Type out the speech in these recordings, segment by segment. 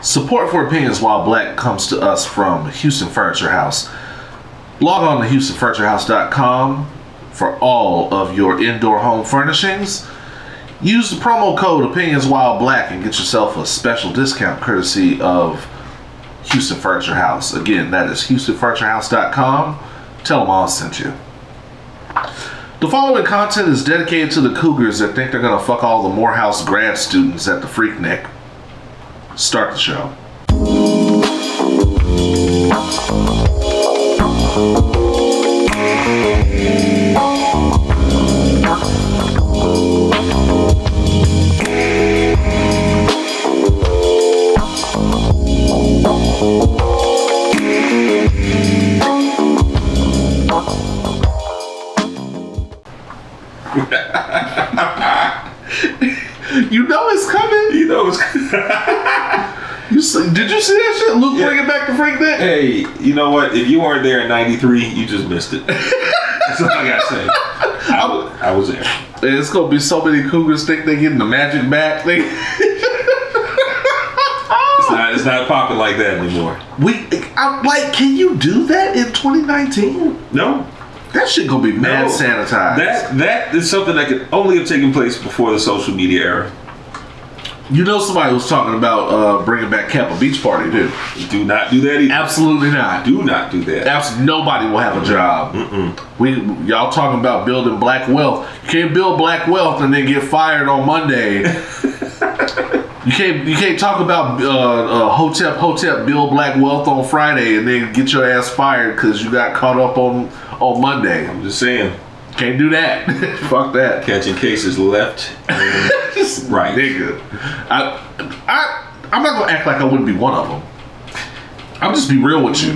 Support for Opinions While Black comes to us from Houston Furniture House. Log on to HoustonFurnitureHouse.com for all of your indoor home furnishings. Use the promo code Opinions While Black and get yourself a special discount courtesy of Houston Furniture House. Again, that is HoustonFurnitureHouse.com. Tell them all I sent you. The following content is dedicated to the cougars that think they're going to fuck all the Morehouse grad students at the Freaknik. Start the show. You know it's coming. You know it's coming. Did you see that shit? Luke bringing back the Freaknik? Hey, you know what? If you weren't there in '93, you just missed it. That's all I gotta say. I was there. It's gonna be so many cougars think they getting the magic back thing. It's not popping like that anymore. I'm like, can you do that in 2019? No. That shit gonna be mad sanitized. That is something that could only have taken place before the social media era. You know, somebody was talking about bringing back Kappa Beach Party, too. Do not do that either. Absolutely not. Do not do that. Nobody will have a job. Y'all talking about building black wealth. You can't build black wealth and then get fired on Monday. You can't talk about Hotep build black wealth on Friday and then get your ass fired because you got caught up on Monday. I'm just saying. Can't do that. Fuck that. Catching cases left and right. Nigga. I'm not gonna act like I wouldn't be one of them. I'll just be real with you.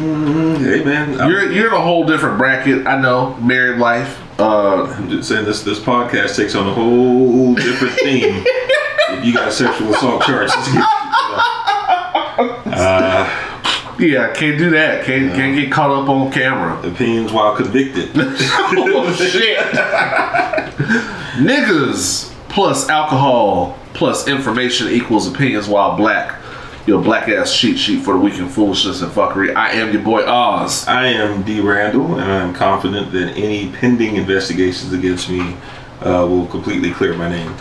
Hey man, you're in a whole different bracket. I know, married life. I'm just saying this podcast takes on a whole different theme. If you got sexual assault charges, yeah, can't do that. Can't get caught up on camera. Opinions while convicted. Oh shit. Niggas plus alcohol plus information equals opinions while black. Your black ass cheat sheet for the week in foolishness and fuckery. I am your boy Oz. I am D. Randle, and I'm confident that any pending investigations against me will completely clear my name.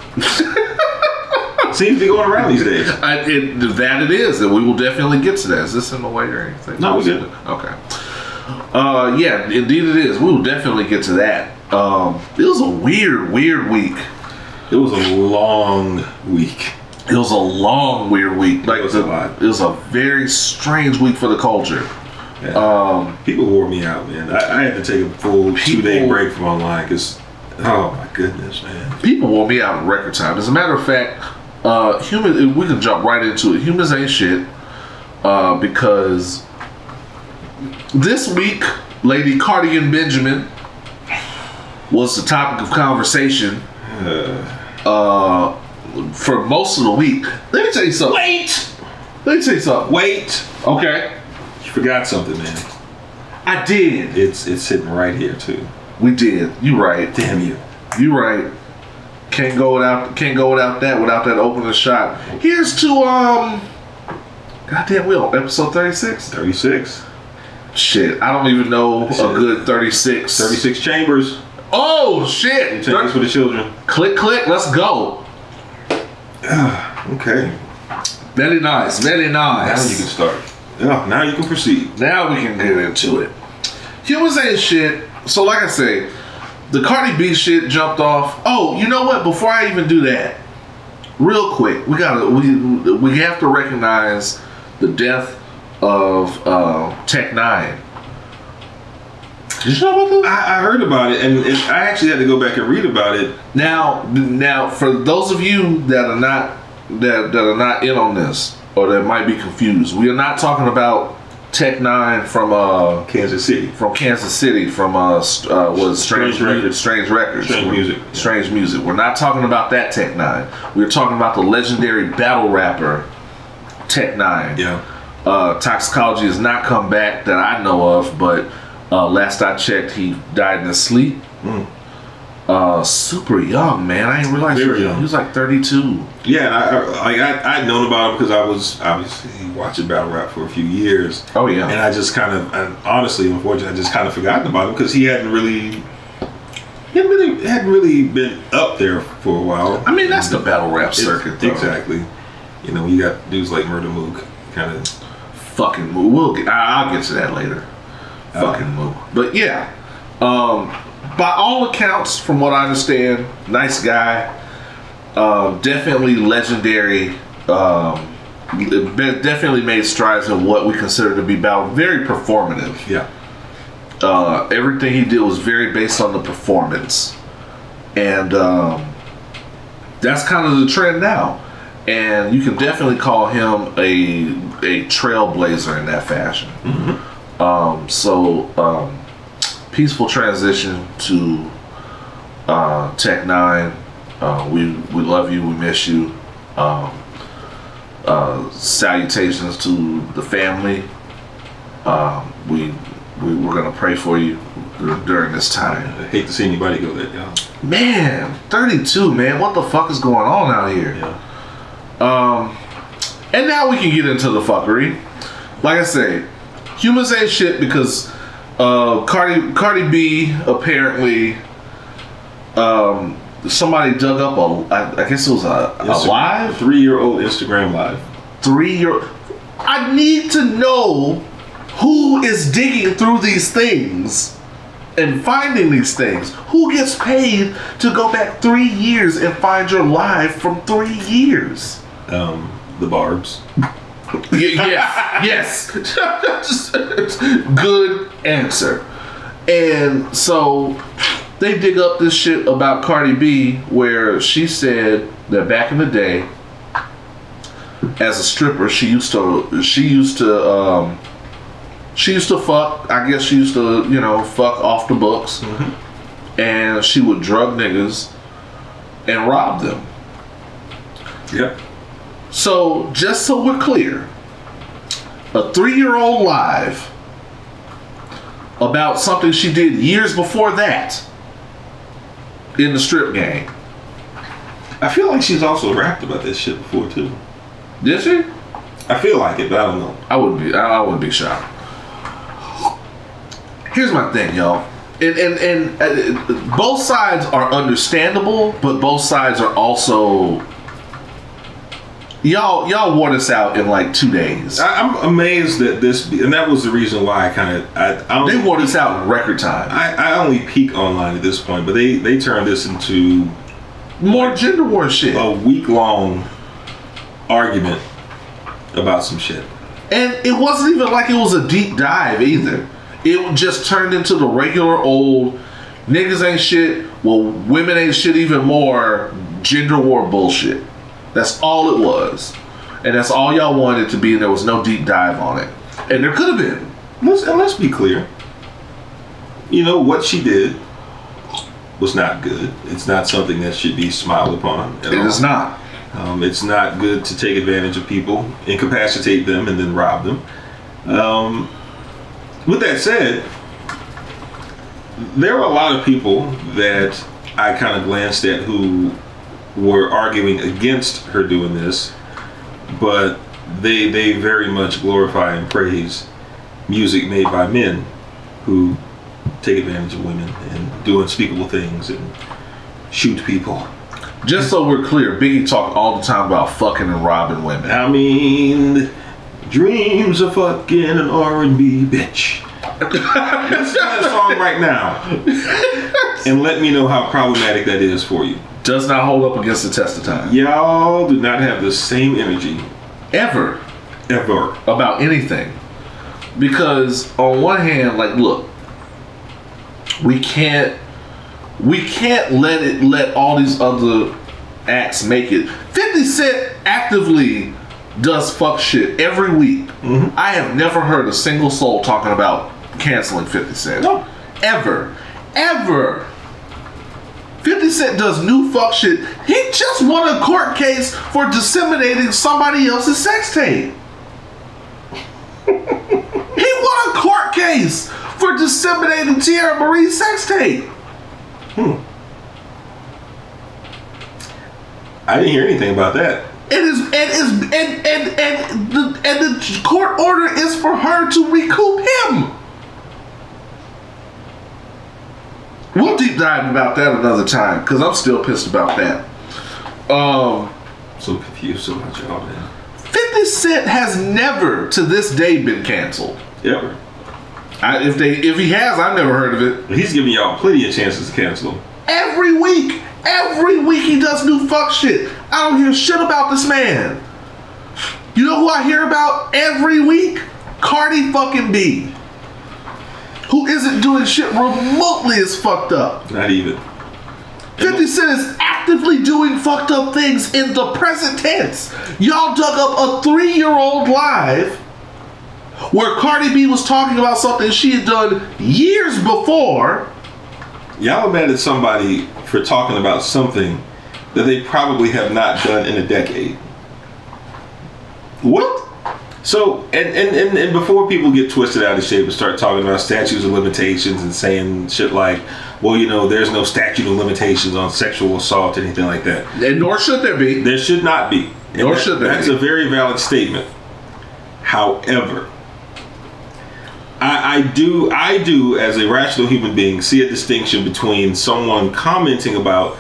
Seems to be going around these days. It is, and we will definitely get to that. Is this in the way or anything? No, we good. Okay. Yeah, indeed it is. We will definitely get to that. It was a weird week. It was a long week. It was a long, weird week. Like, it was a very strange week for the culture. Yeah. People wore me out, man. I had to take a full 2-day break from online because, oh my goodness, man. People wore me out in record time. As a matter of fact, we can jump right into it. Humans ain't shit, because this week, Lady Cardi Benjamin was the topic of conversation for most of the week. Let me tell you something. Wait. Okay. You forgot something, man. I did. It's sitting right here too. We did. You right. Damn you. You right. Can't go without that opening shot. Here's to goddamn, we on episode 36? 36. Shit, I don't even know a good 36. 36 chambers. Oh shit. Take this for the children. Click, let's go. Okay. Very nice. Now you can start. Yeah, now you can proceed. Now we can get into it. Humans ain't shit. So like I say, the Cardi B shit jumped off. Oh, you know what? Before I even do that, real quick, we have to recognize the death of Tech Nine. Did you know about this? I heard about it, and I actually had to go back and read about it. Now, for those of you that are not in on this, or that might be confused, we are not talking about Tech Nine from Kansas City. From Strange Music. We're not talking about that Tech Nine. We're talking about the legendary battle rapper Tech Nine. Yeah. Toxicology has not come back that I know of, but last I checked, he died in his sleep. super young, man. I didn't realize Very young. He was like 32. Yeah, I'd known about him because I was obviously watching battle rap for a few years. Oh yeah. And I just kind of, honestly, unfortunately, I just kind of forgotten about him because he hadn't really been up there for a while. I mean, that's the battle rap circuit, though. Exactly. You know, you got dudes like Murder Mook, kind of. Fucking Mook. I'll get to that later. Fucking Mook. But yeah, by all accounts, from what I understand, nice guy. Definitely legendary. Definitely made strides in what we consider to be battle. Very performative. Yeah. Everything he did was very based on the performance, and that's kind of the trend now. And you can definitely call him a trailblazer in that fashion. Mm-hmm. Peaceful transition to Tech Nine. We love you. We miss you. Salutations to the family. We're gonna pray for you during this time. I hate to see anybody go that young. Man, 32, man. What the fuck is going on out here? Yeah. And now we can get into the fuckery. Like I say, humans ain't shit because Cardi B apparently somebody dug up I guess it was a live? 3-year-old Instagram live. 3-year. I need to know who is digging through these things and finding these things. Who gets paid to go back 3 years and find your live from 3 years? The Barbs. Yes. Good answer. And so they dig up this shit about Cardi B where she said that back in the day, as a stripper, she used to fuck. I guess she used to, fuck off the books. Mm-hmm. And she would drug niggas and rob them. Yep. So, just so we're clear, a 3-year-old live about something she did years before that in the strip game. I feel like she's also rapped about this shit before too. Did she? I feel like it, but I don't know. I wouldn't be shocked. Here's my thing, y'all. And both sides are understandable, but both sides are also y'all wore this out in like 2 days. I'm amazed that and that was the reason why they wore this out in record time. I only peek online at this point, but they turned this into more gender war shit. A week-long argument about some shit. And it wasn't even like it was a deep dive either. It just turned into the regular old niggas ain't shit, well, women ain't shit even more gender war bullshit. That's all it was. And that's all y'all wanted it to be, and there was no deep dive on it. And there could have been. Let's be clear. What she did was not good. It's not something that should be smiled upon at all. It is not. It's not good to take advantage of people, incapacitate them, and then rob them. With that said, there were a lot of people that I kind of glanced at who were arguing against her doing this, but they very much glorify and praise music made by men who take advantage of women and do unspeakable things and shoot people. Just so we're clear, Biggie talked all the time about fucking and robbing women. I mean, dreams of fucking an R&B bitch. Listen to that song right now and let me know how problematic that is for you. Does not hold up against the test of time. Y'all do not have the same energy ever about anything, because on one hand, like, look, we can't let all these other acts make it. 50 Cent actively does fuck shit every week. Mm-hmm. I have never heard a single soul talking about canceling 50 Cent. No. Ever. 50 Cent does new fuck shit. He just won a court case for disseminating somebody else's sex tape. He won a court case for disseminating Tierra Marie's sex tape. I didn't hear anything about that. The court order is for her to recoup him. We'll deep dive about that another time because I'm still pissed about that. So confused about y'all, man. 50 Cent has never to this day been canceled. Ever. If he has, I've never heard of it. He's giving y'all plenty of chances to cancel him. Every week he does new fuck shit. I don't hear shit about this man. You know who I hear about every week? Cardi fucking B. Who isn't doing shit remotely as fucked up. Not even. 50 Cent is actively doing fucked up things in the present tense. Y'all dug up a 3-year-old live where Cardi B was talking about something she had done years before. Y'all are mad at somebody for talking about something that they probably have not done in a decade. What? So, and before people get twisted out of shape and start talking about statutes of limitations and saying shit like, well, you know, there's no statute of limitations on sexual assault, anything like that. And nor should there be. There should not be. Nor should there be. That's a very valid statement. However, I do, as a rational human being, see a distinction between someone commenting about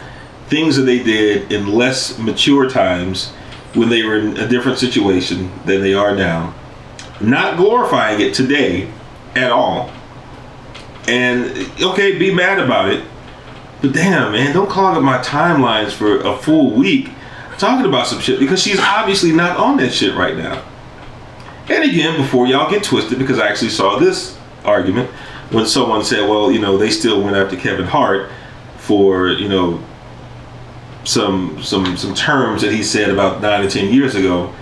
things that they did in less mature times when they were in a different situation than they are now, not glorifying it today at all, and okay, be mad about it, but damn, man, don't clog up my timelines for a full week talking about some shit because she's obviously not on that shit right now. And again, before y'all get twisted, because I actually saw this argument when someone said, well, you know, they still went after Kevin Hart for, you know, some terms that he said about 9 or 10 years ago.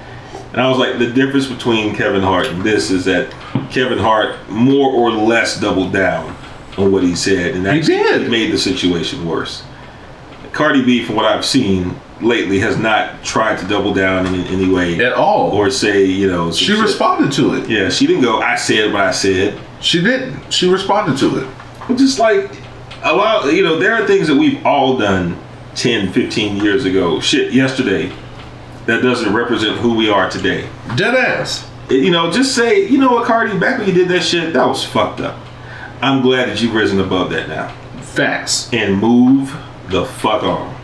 And I was like, the difference between Kevin Hart and this is that Kevin Hart more or less doubled down on what he said, and that made the situation worse. Cardi B, from what I've seen lately, has not tried to double down in any way at all, or say, you know, she responded to it. Yeah, she didn't go, I said what I said. She didn't. She responded to it. But just like a lot, you know, there are things that we've all done 10, 15 years ago, shit yesterday, that doesn't represent who we are today. Dead ass. You know, just say, you know what, Cardi, back when you did that shit, that was fucked up. I'm glad that you've risen above that now. Facts. And move the fuck on.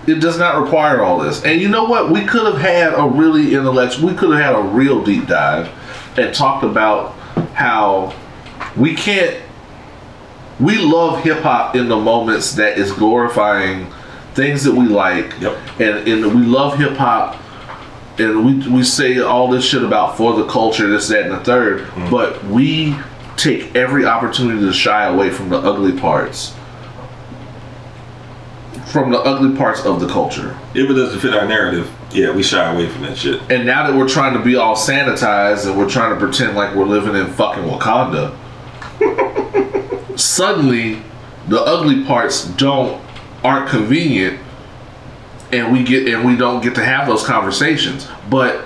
It does not require all this. And you know what? We could have had a really intellectual, we could have had a real deep dive and talked about how we love hip hop in the moments that is glorifying things that we like. Yep. And we love hip hop, and we say all this shit about for the culture, this, that, and the third, but we take every opportunity to shy away from the ugly parts. From the ugly parts of the culture. If it doesn't fit our narrative, yeah, we shy away from that shit. And now that we're trying to be all sanitized and we're trying to pretend like we're living in fucking Wakanda, suddenly the ugly parts aren't convenient, and we don't get to have those conversations. But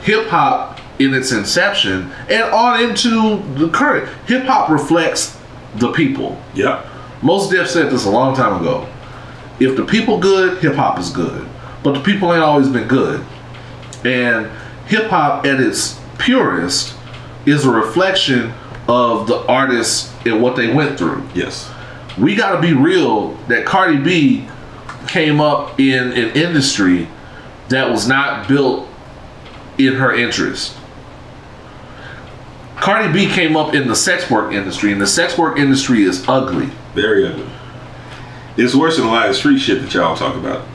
hip hop in its inception and on into the current, hip hop reflects the people. Yep. Mos Def said this a long time ago. If the people good, hip hop is good. But the people ain't always been good. And hip hop at its purest is a reflection of the artists and what they went through. Yes. We gotta be real that Cardi B came up in an industry that was not built in her interest. Cardi B came up in the sex work industry, and the sex work industry is ugly. Very ugly. It's worse than a lot of street shit that y'all talk about.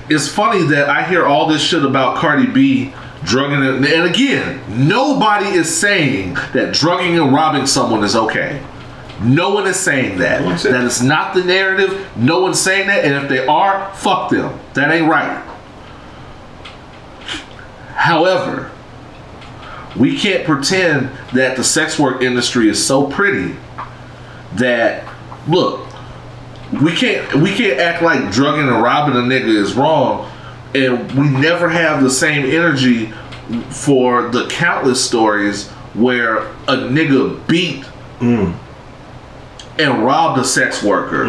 It's funny that I hear all this shit about Cardi B drugging it, and again, nobody is saying that drugging and robbing someone is okay. No one is saying that. That is not the narrative. No one's saying that, and if they are, fuck them. That ain't right. However, we can't pretend that the sex work industry is so pretty that, look, we can't act like drugging and robbing a nigga is wrong, and we never have the same energy for the countless stories where a nigga beat and robbed a sex worker,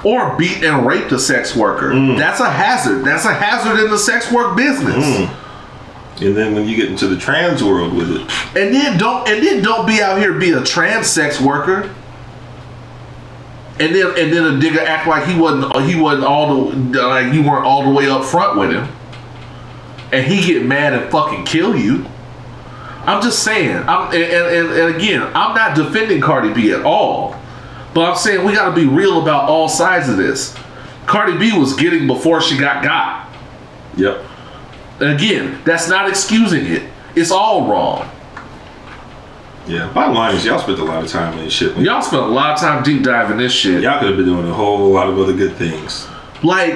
or beat and rape the sex worker. That's a hazard. That's a hazard in the sex work business. And then when you get into the trans world with it, and then don't be out here be a trans sex worker. And then a nigga act like he wasn't all the like you weren't all the way up front with him, and he get mad and fucking kill you. I'm just saying. And again, I'm not defending Cardi B at all, but I'm saying we got to be real about all sides of this. Cardi B was getting before she got. Yep. And again, that's not excusing it. It's all wrong. Yeah, bottom line is y'all spent a lot of time on this shit. Y'all spent a lot of time deep diving this shit. Y'all could have been doing a whole lot of other good things. Like,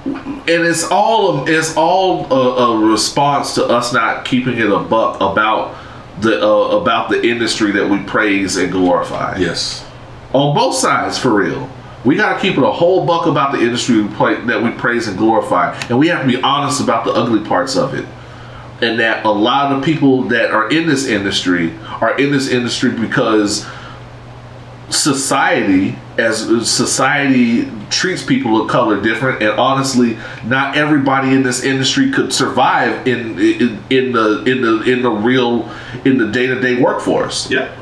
and it's all a response to us not keeping it a buck about the industry that we praise and glorify. Yes. On both sides, for real. We gotta keep it a whole buck about the industry that we praise and glorify, and we have to be honest about the ugly parts of it. And that a lot of people that are in this industry because society treats people of color different, and honestly, not everybody in this industry could survive in the day-to-day workforce. Yeah.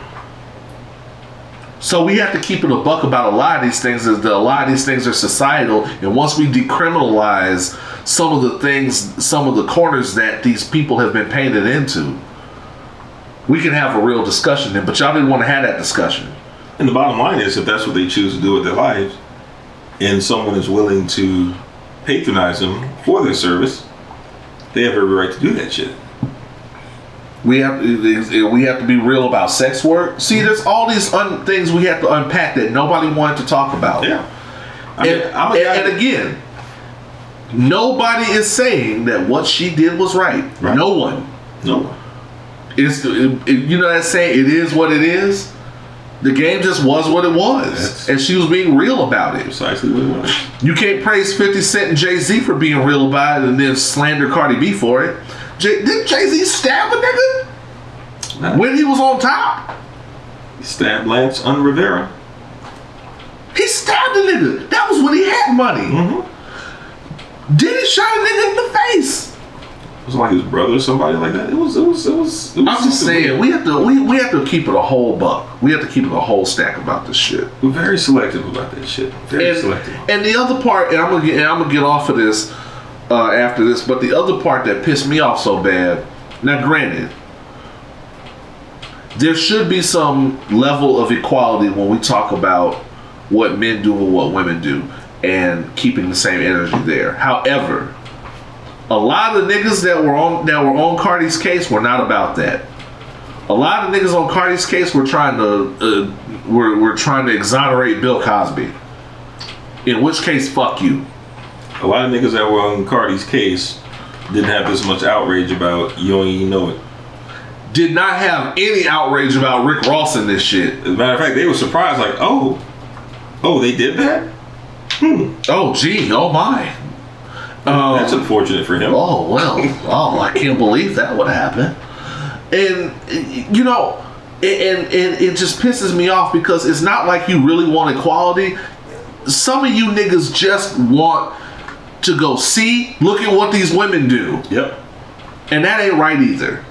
So we have to keep it a buck about a lot of these things, is that a lot of these things are societal, and once we decriminalize some of the things, some of the corners that these people have been painted into, we can have a real discussion then. But y'all didn't want to have that discussion. And the bottom line is, if that's what they choose to do with their lives, and someone is willing to patronize them for their service, they have every right to do that shit. We have to be real about sex work. See, there's all these things we have to unpack that nobody wanted to talk about. Yeah. And again, nobody is saying that what she did was right. No one. You know that saying, it is what it is? The game just was what it was. And she was being real about it. Precisely what it was. You can't praise 50 Cent and Jay-Z for being real about it and then slander Cardi B for it. Didn't Jay-Z stab a nigga when he was on top? He stabbed Lance on Rivera. He stabbed a nigga. That was when he had money. Diddy shot a nigga in the face. It was like his brother or somebody like that. It was I'm just saying, we have to keep it a whole buck. We have to keep it a whole stack about this shit. We're very selective about that shit. Very selective. And the other part, and I'm gonna get off of this after this, but the other part that pissed me off so bad. Now, granted, there should be some level of equality when we talk about what men do and what women do, and keeping the same energy there. However, a lot of the niggas that were on Cardi's case were not about that. A lot of niggas on Cardi's case were trying to exonerate Bill Cosby. In which case, fuck you. A lot of niggas that were on Cardi's case didn't have this much outrage about You Don't Even Know It. Did not have any outrage about Rick Ross in this shit. As a matter of fact, they were surprised, like, oh, they did that? Oh, gee, oh my. That's unfortunate for him. Oh, well, I can't believe that would happen. And, you know, and it just pisses me off because it's not like you really want equality. Some of you niggas just want to go, see, look at what these women do. Yep. And that ain't right either.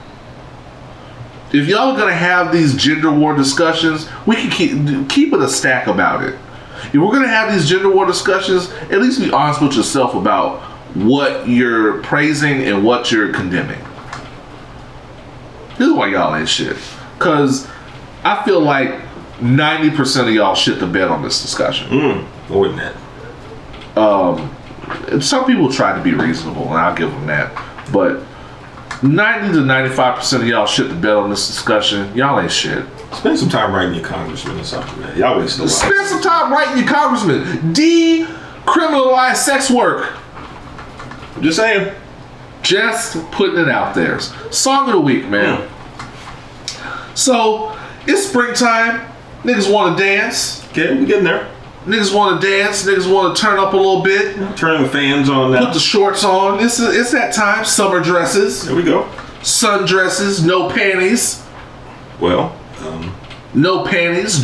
If y'all are gonna have these gender war discussions, we can keep it a stack about it. If we're gonna have these gender war discussions, at least be honest with yourself about what you're praising and what you're condemning. This is why y'all ain't shit. Cause I feel like 90% of y'all shit the bed on this discussion. More than that. Some people try to be reasonable, and I'll give them that. But 90 to 95% of y'all shit the bed on this discussion. Y'all ain't shit. Spend some time writing your congressman or something, man. Y'all wasted a lot. Spend some time writing your congressman. Decriminalize sex work. Just saying. Just putting it out there. Song of the week, man. So, it's springtime. Niggas want to dance. Okay, we getting there. Niggas want to dance. Niggas want to turn up a little bit. Turn the fans on now. Put the shorts on. It's that time. Summer dresses. There we go. Sundresses. No panties. Well, no panties.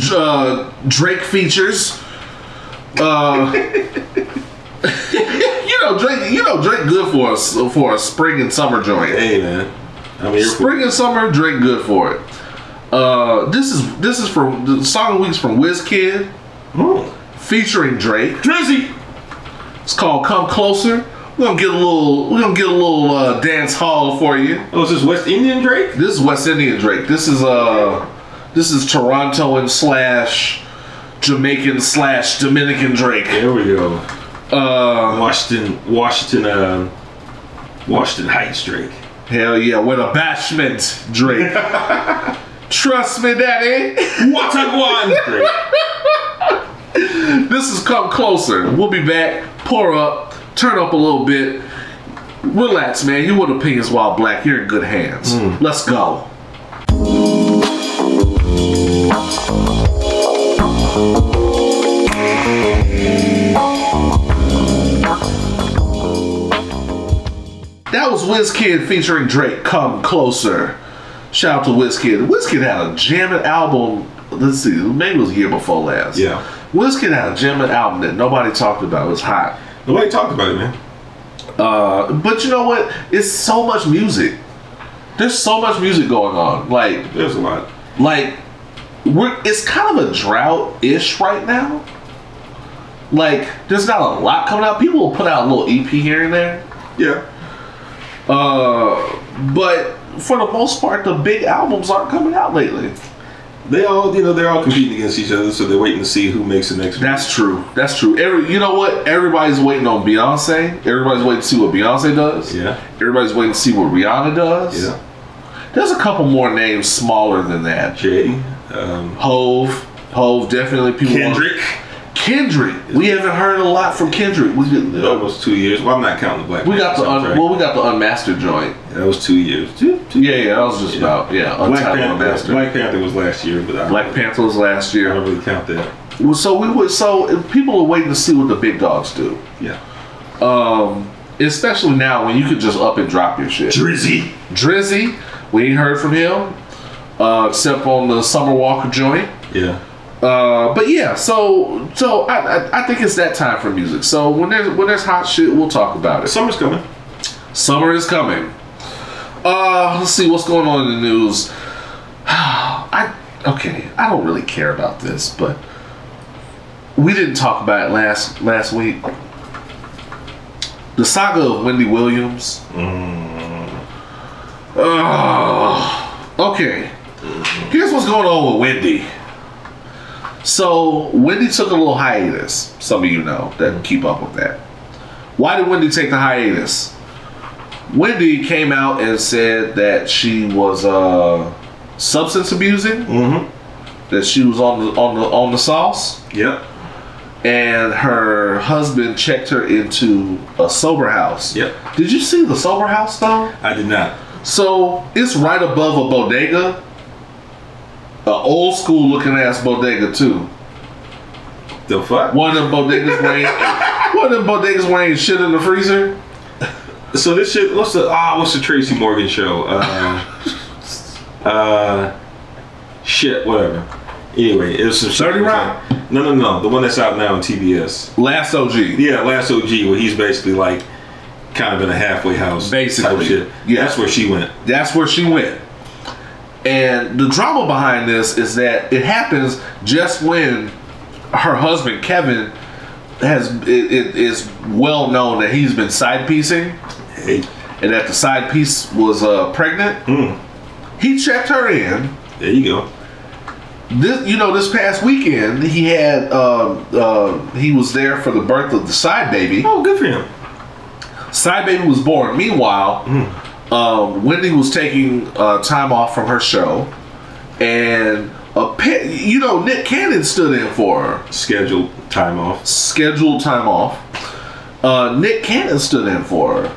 Drake features. Drake good for a spring and summer joint. Hey man, I mean spring and summer, Drake good for it. This is from the song of the week's from WizKid, featuring Drake. Drizzy. It's called "Come Closer." We're gonna get a little dance hall for you. Oh, is this West Indian Drake? This is West Indian Drake. This is Torontoan / Jamaican / Dominican Drake. There we go. Washington Heights Drake. Hell yeah, with a bashment Drake. Trust me, daddy. What a one, Drake. This is Come Closer. We'll be back. Pour up. Turn up a little bit. Relax, man. You with Opinions While Black. You're in good hands. Let's go. That was WizKid featuring Drake, Come Closer. Shout out to WizKid. WizKid had a jamming album. Let's see, maybe it was the year before last. Yeah. WizKid had a jamming album that nobody talked about. It was hot. Nobody talked about it, man. But you know what? It's so much music. There's so much music going on. Like, there's a lot. Like, it's kind of a drought-ish right now. Like, there's not a lot coming out. People will put out a little EP here and there. Yeah. But for the most part, the big albums aren't coming out lately. They're all competing against each other, so they're waiting to see who makes the next one. That's true. That's true. You know what? Everybody's waiting on Beyonce. Everybody's waiting to see what Beyonce does. Yeah. Everybody's waiting to see what Rihanna does. Yeah. There's a couple more names smaller than that. Jay. Hove, definitely. Kendrick. We haven't heard a lot from Kendrick. Almost 2 years. Well, I'm not counting the Black Panther. We got the Unmastered joint. Yeah, that was 2 years. Yeah, that was just about Unmastered. Black Panther was last year, but Black Panther was last year. I don't really count that. So people are waiting to see what the big dogs do. Yeah. Especially now when you could just up and drop your shit. Drizzy. We ain't heard from him, except on the Summer Walker joint. Yeah. But yeah, so I think it's that time for music. So when there's hot shit, we'll talk about it. Summer's coming. Summer is coming. Let's see what's going on in the news. I don't really care about this, but we didn't talk about it last week. The saga of Wendy Williams. Okay. Here's what's going on with Wendy. So Wendy took a little hiatus. Some of you know that keep up with that. Why did Wendy take the hiatus? Wendy came out and said that she was substance abusing. That she was on the sauce. Yep. And her husband checked her into a sober house. Yep. Did you see the sober house though? I did not. So it's right above a bodega. An old school looking ass bodega too. The fuck? One of them bodegas wearing shit in the freezer. So this shit. What's the Tracy Morgan show? Shit. Whatever. Anyway, it was some 30 Rock. No. The one that's out now on TBS. Last OG. Yeah, Last OG, where he's basically like kind of in a halfway house. Basically. Type shit. Yeah. That's where she went. And the drama behind this is that it happens just when her husband Kevin it is well known that he's been side piecing, and that the side piece was pregnant. He checked her in. There you go. This past weekend he had he was there for the birth of the side baby. Oh, good for him. Side baby was born. Meanwhile, Wendy was taking time off from her show, and Nick Cannon stood in for her. Scheduled time off. Nick Cannon stood in for her.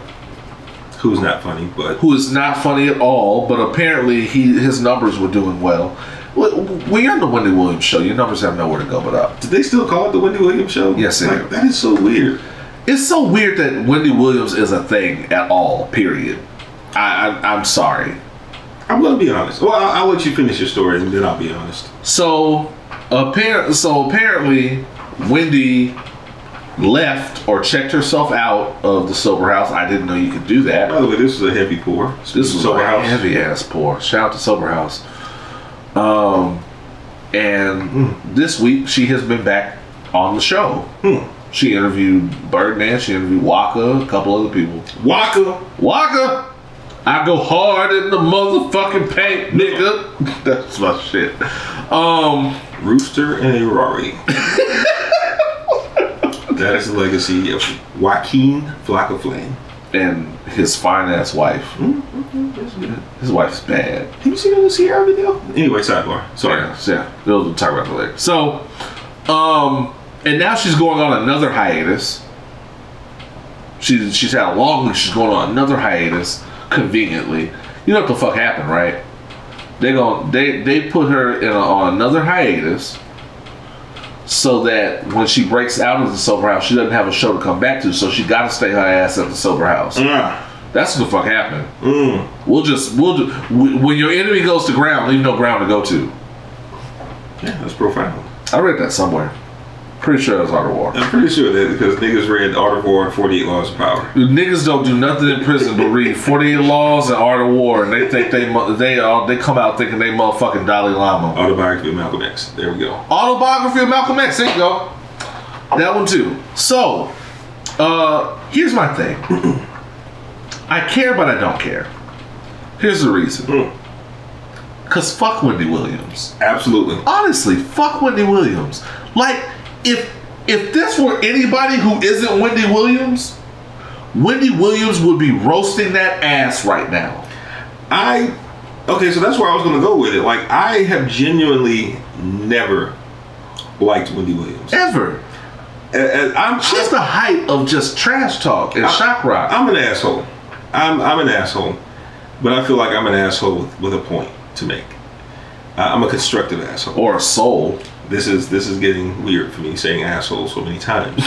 Who's not funny, but who is not funny at all. But apparently his numbers were doing well. When you're on the Wendy Williams show, your numbers have nowhere to go but up. Did they still call it the Wendy Williams show? Yes, they do. That is so weird. It's so weird that Wendy Williams is a thing at all, period. I'm sorry. I'm going to be honest. Well, I'll let you finish your story and then I'll be honest. So apparently Wendy left or checked herself out of the sober house. I didn't know you could do that. By the way, this was a heavy pour. This was a heavy ass pour. Shout out to Sober House. And this week she has been back on the show. She interviewed Birdman. She interviewed Waka, a couple other people. Waka. I go hard in the motherfucking paint, nigga. That's my shit. Rooster and a Rari. That is the legacy of Joaquin Flocka Flame. And his fine ass wife. His wife's bad. Have you seen the Sierra video? Anyway, sidebar. Sorry. Yeah. We'll talk about that later. So, and now she's going on another hiatus. She's had a long week. She's going on another hiatus. Conveniently, you know what the fuck happened, right? They put her on another hiatus so that when she breaks out of the sober house, she doesn't have a show to come back to. So she got to stay her ass at the sober house. That's what the fuck happened. When your enemy goes to ground, leave no ground to go to. Yeah, that's profound. I read that somewhere. Pretty sure it was Art of War. I'm pretty sure that because niggas read Art of War and 48 Laws of Power. Niggas don't do nothing in prison but read 48 Laws and Art of War, and they think they come out thinking they motherfucking Dalai Lama. Autobiography of Malcolm X. There we go. Autobiography of Malcolm X. There you go. That one too. So, here's my thing. I care, but I don't care. Here's the reason. Cause fuck Wendy Williams. Absolutely. Honestly, fuck Wendy Williams. Like, if this were anybody who isn't Wendy Williams would be roasting that ass right now. Okay, so that's where I was going to go with it. Like, I have genuinely never liked Wendy Williams. Ever. She's the height of just trash talk and shock rock. I'm an asshole. I'm an asshole. But I feel like I'm an asshole with a point to make. I'm a constructive asshole. Or a soul. This is getting weird for me saying asshole so many times.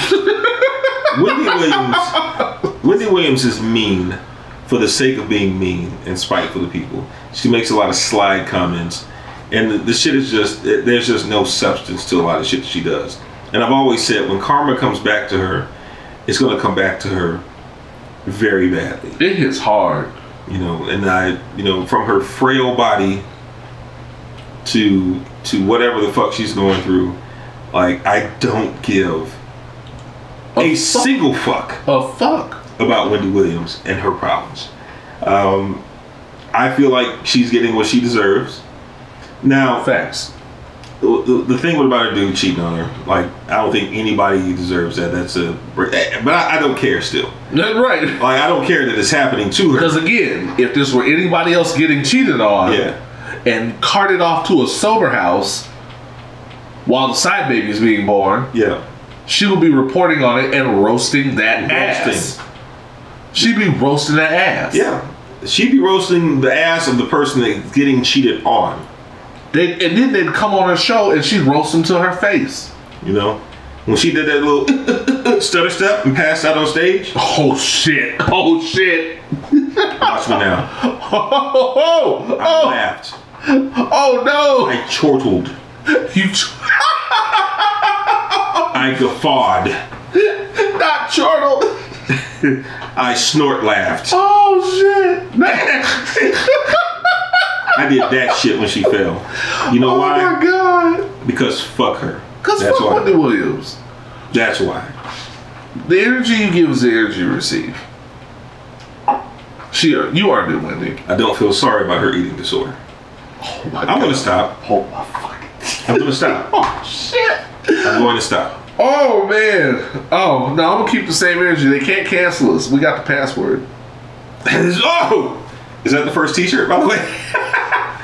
Wendy Williams is mean for the sake of being mean and spiteful to people. She makes a lot of slide comments, and the shit is just, there's just no substance to a lot of shit that she does. And I've always said when karma comes back to her, it's going to come back to her very badly. It hits hard. You know, and from her frail body to whatever the fuck she's going through, like, I don't give a single fuck about Wendy Williams and her problems. I feel like she's getting what she deserves. Now, facts. The thing about her dude cheating on her, like, I don't think anybody deserves that. But I don't care still. Right. Like, I don't care that it's happening to her. Because again, if this were anybody else getting cheated on, and carted off to a sober house while the side baby is being born, she will be reporting on it and roasting that ass. She'd be roasting that ass. Yeah. She'd be roasting the ass of the person that's getting cheated on. And then they'd come on her show and she'd roast them to her face. You know? When she did that little stutter step and passed out on stage. Oh shit. Watch me now. I laughed. Oh no! I chortled. I guffawed. Not chortled. I snort laughed. Oh shit! I did that shit when she fell. You know why? Oh my god! Because fuck her. Because fuck Wendy Williams. That's why. The energy you give is the energy you receive. You are new, Wendy. I don't feel sorry about her eating disorder. Oh my I'm going to stop. Oh my fucking. I'm going to stop. Oh shit. I'm going to stop. Oh man. Oh no, I'm going to keep the same energy. They can't cancel us. We got the password. Is that the first t-shirt, by the way?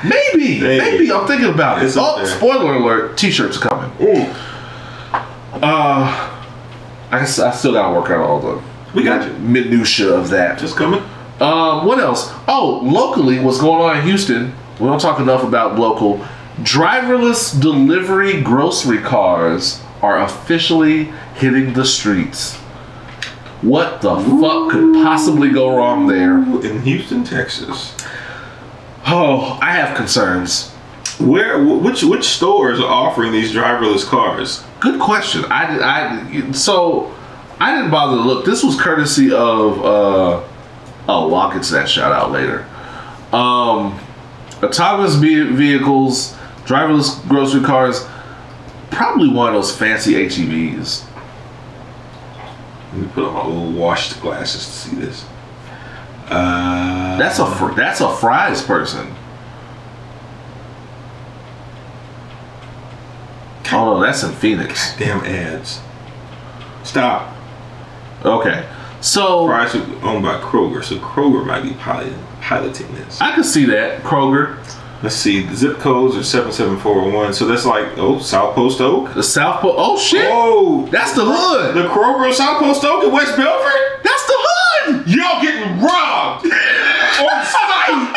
Maybe. I'm thinking about it. Spoiler alert, t-shirts coming. I still got to work out all the minutia of that. Just coming. What else? Oh, locally, what's going on in Houston? We don't talk enough about local. Driverless delivery grocery cars are officially hitting the streets. What the fuck could possibly go wrong there? In Houston, Texas. Oh, I have concerns. Which stores are offering these driverless cars? good question. So I didn't bother to look. This was courtesy of oh, well, I'll get to that shout out later. Autonomous vehicles, driverless grocery cars, probably one of those fancy HEVs. Let me put on my little washed glasses to see this. That's a fries person. Oh no, that's in Phoenix. Damn ads. Stop. Okay, so Fries are owned by Kroger, so Kroger might be piloting this. I can see that. Kroger. Let's see, the zip codes are 77401, so that's like, South Post Oak? The South Post, oh shit! Oh! That's the hood! The Kroger of South Post Oak in West Belford? That's the hood! Y'all getting robbed! On site!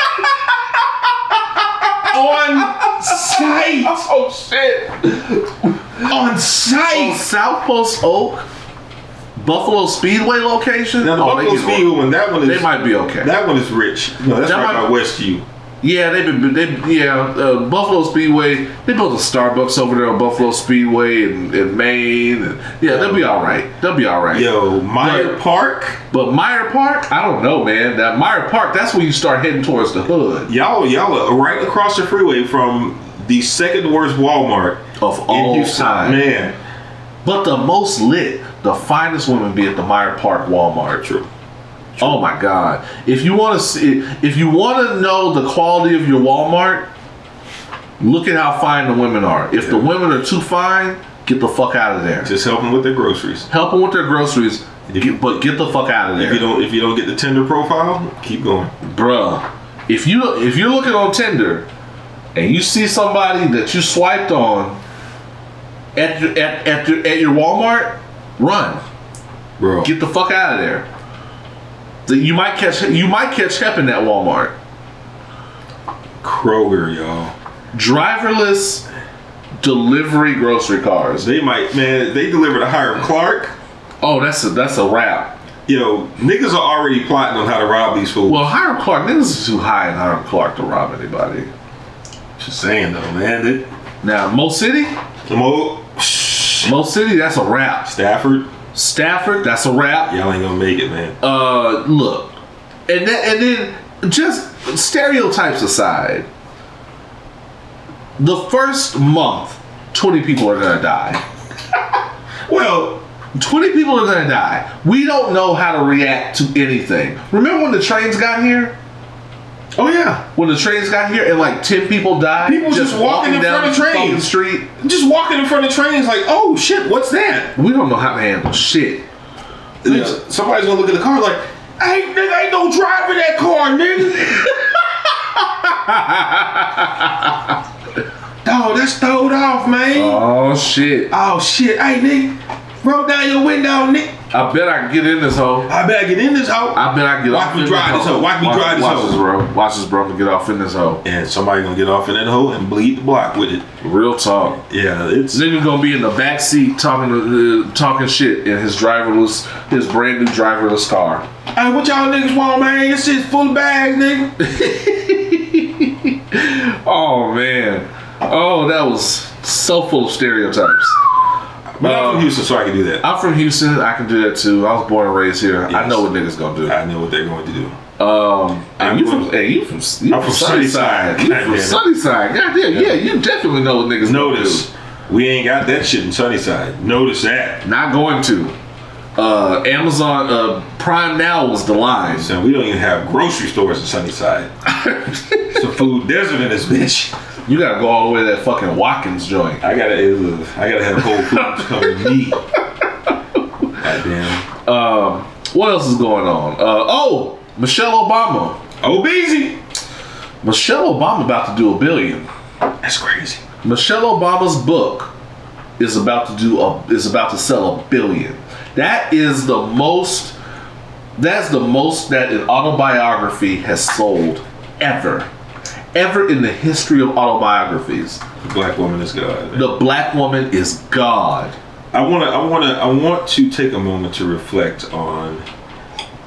On site! Oh shit! On site! Oh, South Post Oak, Buffalo Speedway location? Now the Buffalo Speedway one, that one is... They might be okay. That one is rich. No, that's right by Westview. Yeah, Buffalo Speedway. They built a Starbucks over there on Buffalo Speedway in Maine. And, they'll be all right. They'll be all right. Yo, Meyer Park. But Meyer Park, I don't know, man. That Meyer Park, that's when you start heading towards the hood. Y'all are right across the freeway from the second worst Walmart of all time, man. But the most lit, the finest women be at the Meyer Park Walmart. True. Oh my God! If you want to know the quality of your Walmart, look at how fine the women are. If the women are too fine, get the fuck out of there. Just help them with their groceries. Help them with their groceries, but get the fuck out of there. If you don't get the Tinder profile, keep going, bruh. If you're looking on Tinder and you see somebody that you swiped on at your Walmart, run, bro. Get the fuck out of there. You might catch Hep in that Walmart. Kroger, y'all. Driverless delivery grocery cars. They deliver to Hiram Clark. Oh, that's a wrap. Yo, niggas are already plotting on how to rob these fools. Well, Hiram Clark, niggas is too high in Hiram Clark to rob anybody. Just saying though, man. Now, Mo City, that's a wrap. Stafford, that's a wrap. Y'all ain't gonna make it, man. Look, and then just stereotypes aside, the first month, 20 people are gonna die. Well, 20 people are gonna die. We don't know how to react to anything. Remember when the trains got here? Oh yeah, when the trains got here and like 10 people died. People just walking in front of trains. Street. Just walking in front of trains like, oh shit, what's that? We don't know how to handle shit. Somebody's gonna look at the car like, hey nigga, ain't no driver that car, nigga. Dog, that's throwed off, man. Oh shit. Hey nigga, roll down your window, nigga. I bet I can get in this hole. I bet I get off in this hole. Watch me drive this hole. Watch this, bro. I'm gonna get off in this hole. And somebody gonna get off in that hole and bleed the block with it. Real talk. Yeah, it's nigga gonna be in the back seat talking shit in his brand new driverless car. Hey, what y'all niggas want, man? This shit's full of bags, nigga. Oh man. Oh, that was so full of stereotypes. But I'm from Houston, so I can do that. I'm from Houston. I can do that too. I was born and raised here. Yes. I know what niggas gonna do. I know what they're going to do. I'm from Sunnyside. You from Sunnyside? Goddamn, yeah. You definitely know what niggas gonna do. We ain't got that shit in Sunnyside. Notice that. Not going to. Amazon Prime Now was the line. So we don't even have grocery stores in Sunnyside. It's a food desert in this bitch. You gotta go all the way to that fucking Watkins joint. I gotta have Whole Foods come to me. Goddamn. What else is going on? Michelle Obama. Obese. Michelle Obama about to do $1 billion. That's crazy. Michelle Obama's book is about to sell $1 billion. That is the most. That's the most that an autobiography has sold ever in the history of autobiographies. The black woman is God. Man. The black woman is God. I want to take a moment to reflect on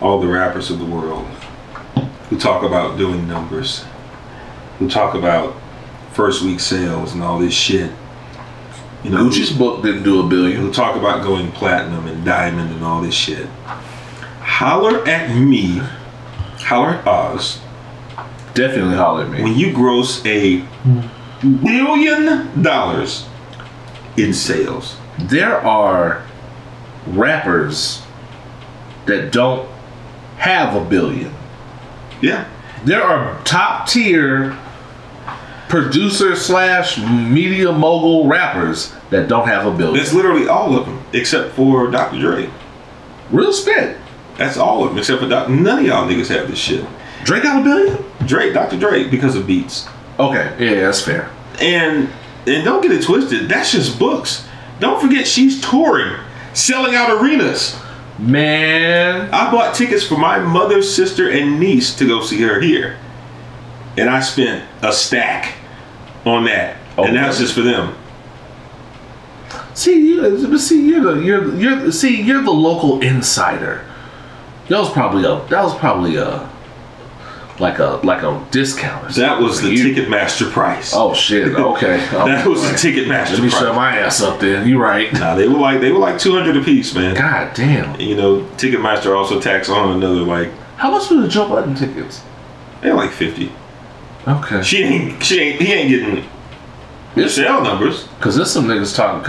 all the rappers of the world who talk about doing numbers, who talk about first week sales and all this shit. You know, Gucci's book didn't do $1 billion. Who talk about going platinum and diamond and all this shit. Holler at me. Holler at Oz. Definitely holler at me. When you gross $1 billion in sales. There are rappers that don't have $1 billion. Yeah. There are top tier producer / media mogul rappers that don't have $1 billion. That's literally all of them, except for Dr. Dre. Real spit. That's all of them, except for none of y'all niggas have this shit. Drake got $1 billion? Dr. Dre, because of beats. Okay, yeah, that's fair. And don't get it twisted, that's just books. Don't forget she's touring, selling out arenas. Man. I bought tickets for my mother, sister, and niece to go see her here. And I spent a stack on that. Oh, and that's just for them. See, you're the local insider. That was probably like a discount. That was the Ticketmaster price. Oh shit! Okay, that was the Ticketmaster price. Let me shut my ass up then. You right? Nah, they were like $200 a piece, man. God damn. You know, Ticketmaster also tax on another like. How much were the Joe Budden tickets? They're like $50. Okay. He ain't getting the sale numbers. Cause there's some niggas talking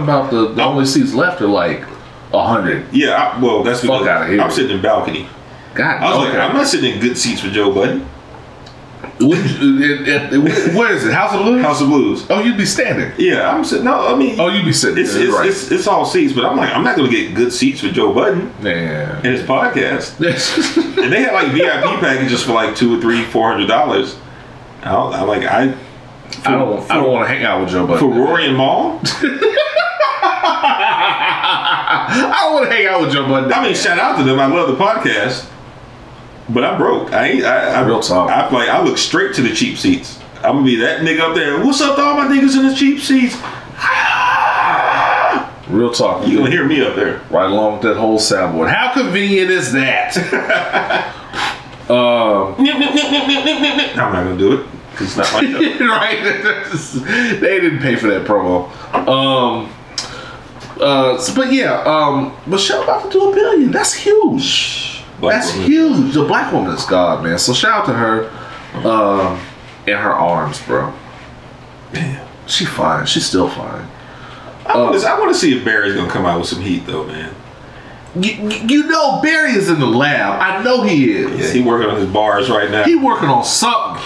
about the only seats left are like 100. Yeah, that's because I'm sitting in balcony. God, I was like, I'm not sitting in good seats for Joe Budden. Where is it? House of Blues? House of Blues. Oh, you'd be standing. Yeah, I'm sitting. No, I mean. Oh, you'd be sitting. It's all seats, but I'm like, I'm not going to get good seats for Joe Budden. Yeah. And his podcast. And they had like VIP packages for like $200 or $300, $400. I don't want to hang out with Joe Budden. For Rory and Maul. I don't want to hang out with Joe Budden. I mean, shout out to them. I love the podcast. But I'm broke. Real talk. I look straight to the cheap seats. I'm gonna be that nigga up there. What's up to all my niggas in the cheap seats? Real talk. You gonna hear me up there. Right along with that whole soundboard. How convenient is that? I'm not gonna do it. It's not my show. Right. They didn't pay for that promo. But Michelle about to do $1 billion. That's huge. That's huge. The black woman is God, man. So shout out to her in her arms, bro. Man. She fine. She's still fine. I want to see if Barry's gonna come out with some heat, though, man. You know Barry is in the lab. I know he is. Yeah, he working on his bars right now. He working on something.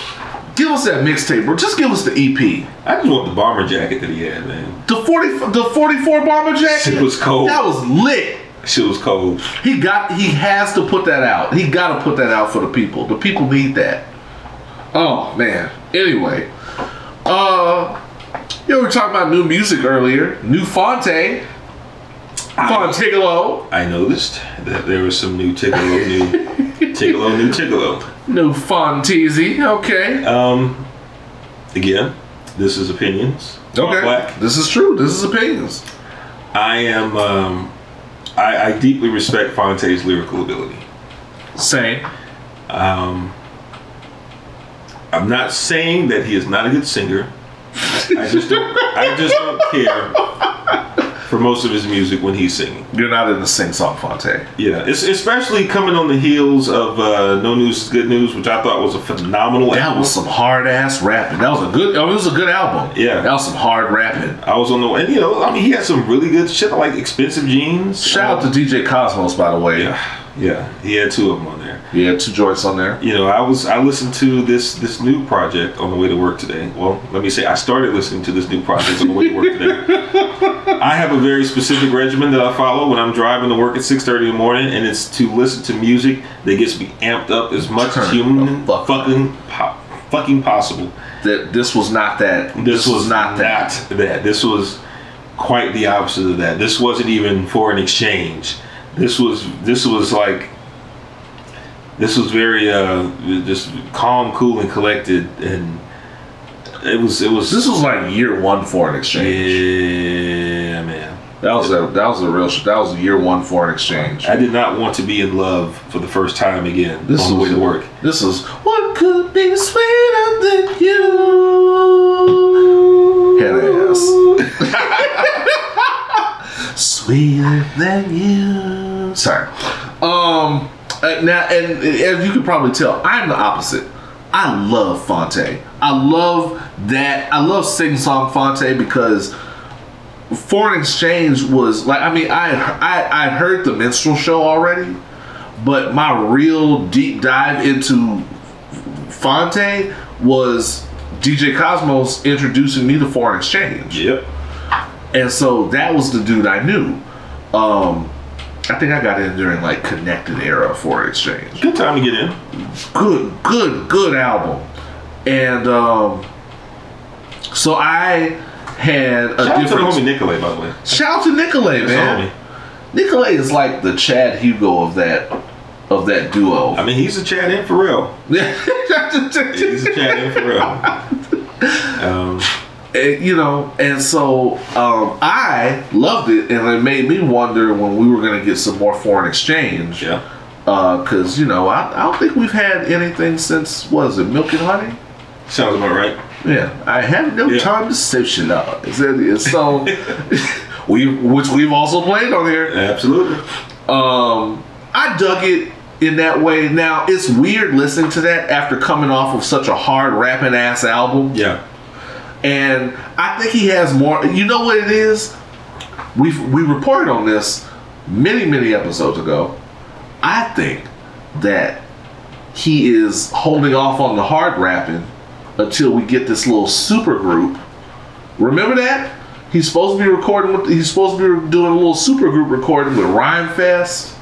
Give us that mixtape, bro. Just give us the EP. I just want the bomber jacket that he had, man. The 44 bomber jacket? It was cold. That was lit. Shit was cold. He has to put that out. He got to put that out for the people. The people need that. Oh, man. Anyway. We were talking about new music earlier. New Fonte. Fontigolo. I noticed that there was some new Tigolo, new Tigolo. New Fonteezy. Okay. Again, this is opinions. Okay. Black. This is true. This is opinions. I am, I deeply respect Fonte's lyrical ability. Same. I'm not saying that he is not a good singer. I just don't care for most of his music when he's singing. You're not in the sing-song Fonte. Yeah, it's especially coming on the heels of No News is Good News, which I thought was a phenomenal album. That was some hard-ass rapping. That was a good, it was a good album. Yeah. That was some hard rapping. I was on the way, and he had some really good shit, like Expensive Jeans. Shout out to DJ Cosmos, by the way. Yeah, he had 2 of them on there. He had 2 joints on there. I listened to this new project on the way to work today. Well, let me say I started listening to this new project on the way to work today. I have a very specific regimen that I follow when I'm driving to work at 6:30 in the morning, and it's to listen to music that gets me amped up as much as human fucking possible. That this was not that. This was not that. This was quite the opposite of that. This wasn't even for an exchange. This was very just calm, cool, and collected, and it was. This was like year 1 foreign exchange. Yeah, man. That was a year 1 foreign exchange. I did not want to be in love for the first time again on the way to work. This is what could be sweeter than you. Head ass. sweeter than you. Sorry. Now, and as you can probably tell, I'm the opposite. I love Fonte. I love that. I love sing-song Fonte because Foreign Exchange was like, I mean, I heard the minstrel show already, but my real deep dive into Fonte was DJ Cosmos introducing me to Foreign Exchange. Yep. And so that was the dude I knew. I think I got in during like Connected era Foreign Exchange. Good time to get in. Good album. And so I had a Shout out different. to the homie Nicolay, by the way. Shout out to Nicolay, man. Nicolay is like the Chad Hugo of that duo. I mean, he's a Chad and Pharrell. He's a Chad and Pharrell. You know, and so I loved it, and it made me wonder when we were going to get some more Foreign Exchange. Yeah. Because, you know, I don't think we've had anything since, what is it, Milk and Honey? Sounds about right. Yeah. I have no time to socialize. So, which we've also played on here. Absolutely. I dug it in that way. Now, it's weird listening to that after coming off of such a hard rapping ass album. Yeah. And I think he has more. You know what it is? We reported on this many episodes ago. I think that he is holding off on the hard rapping until we get this little super group. Remember that? He's supposed to be recording with. He's supposed to be doing a little super group recording with Rhyme Fest.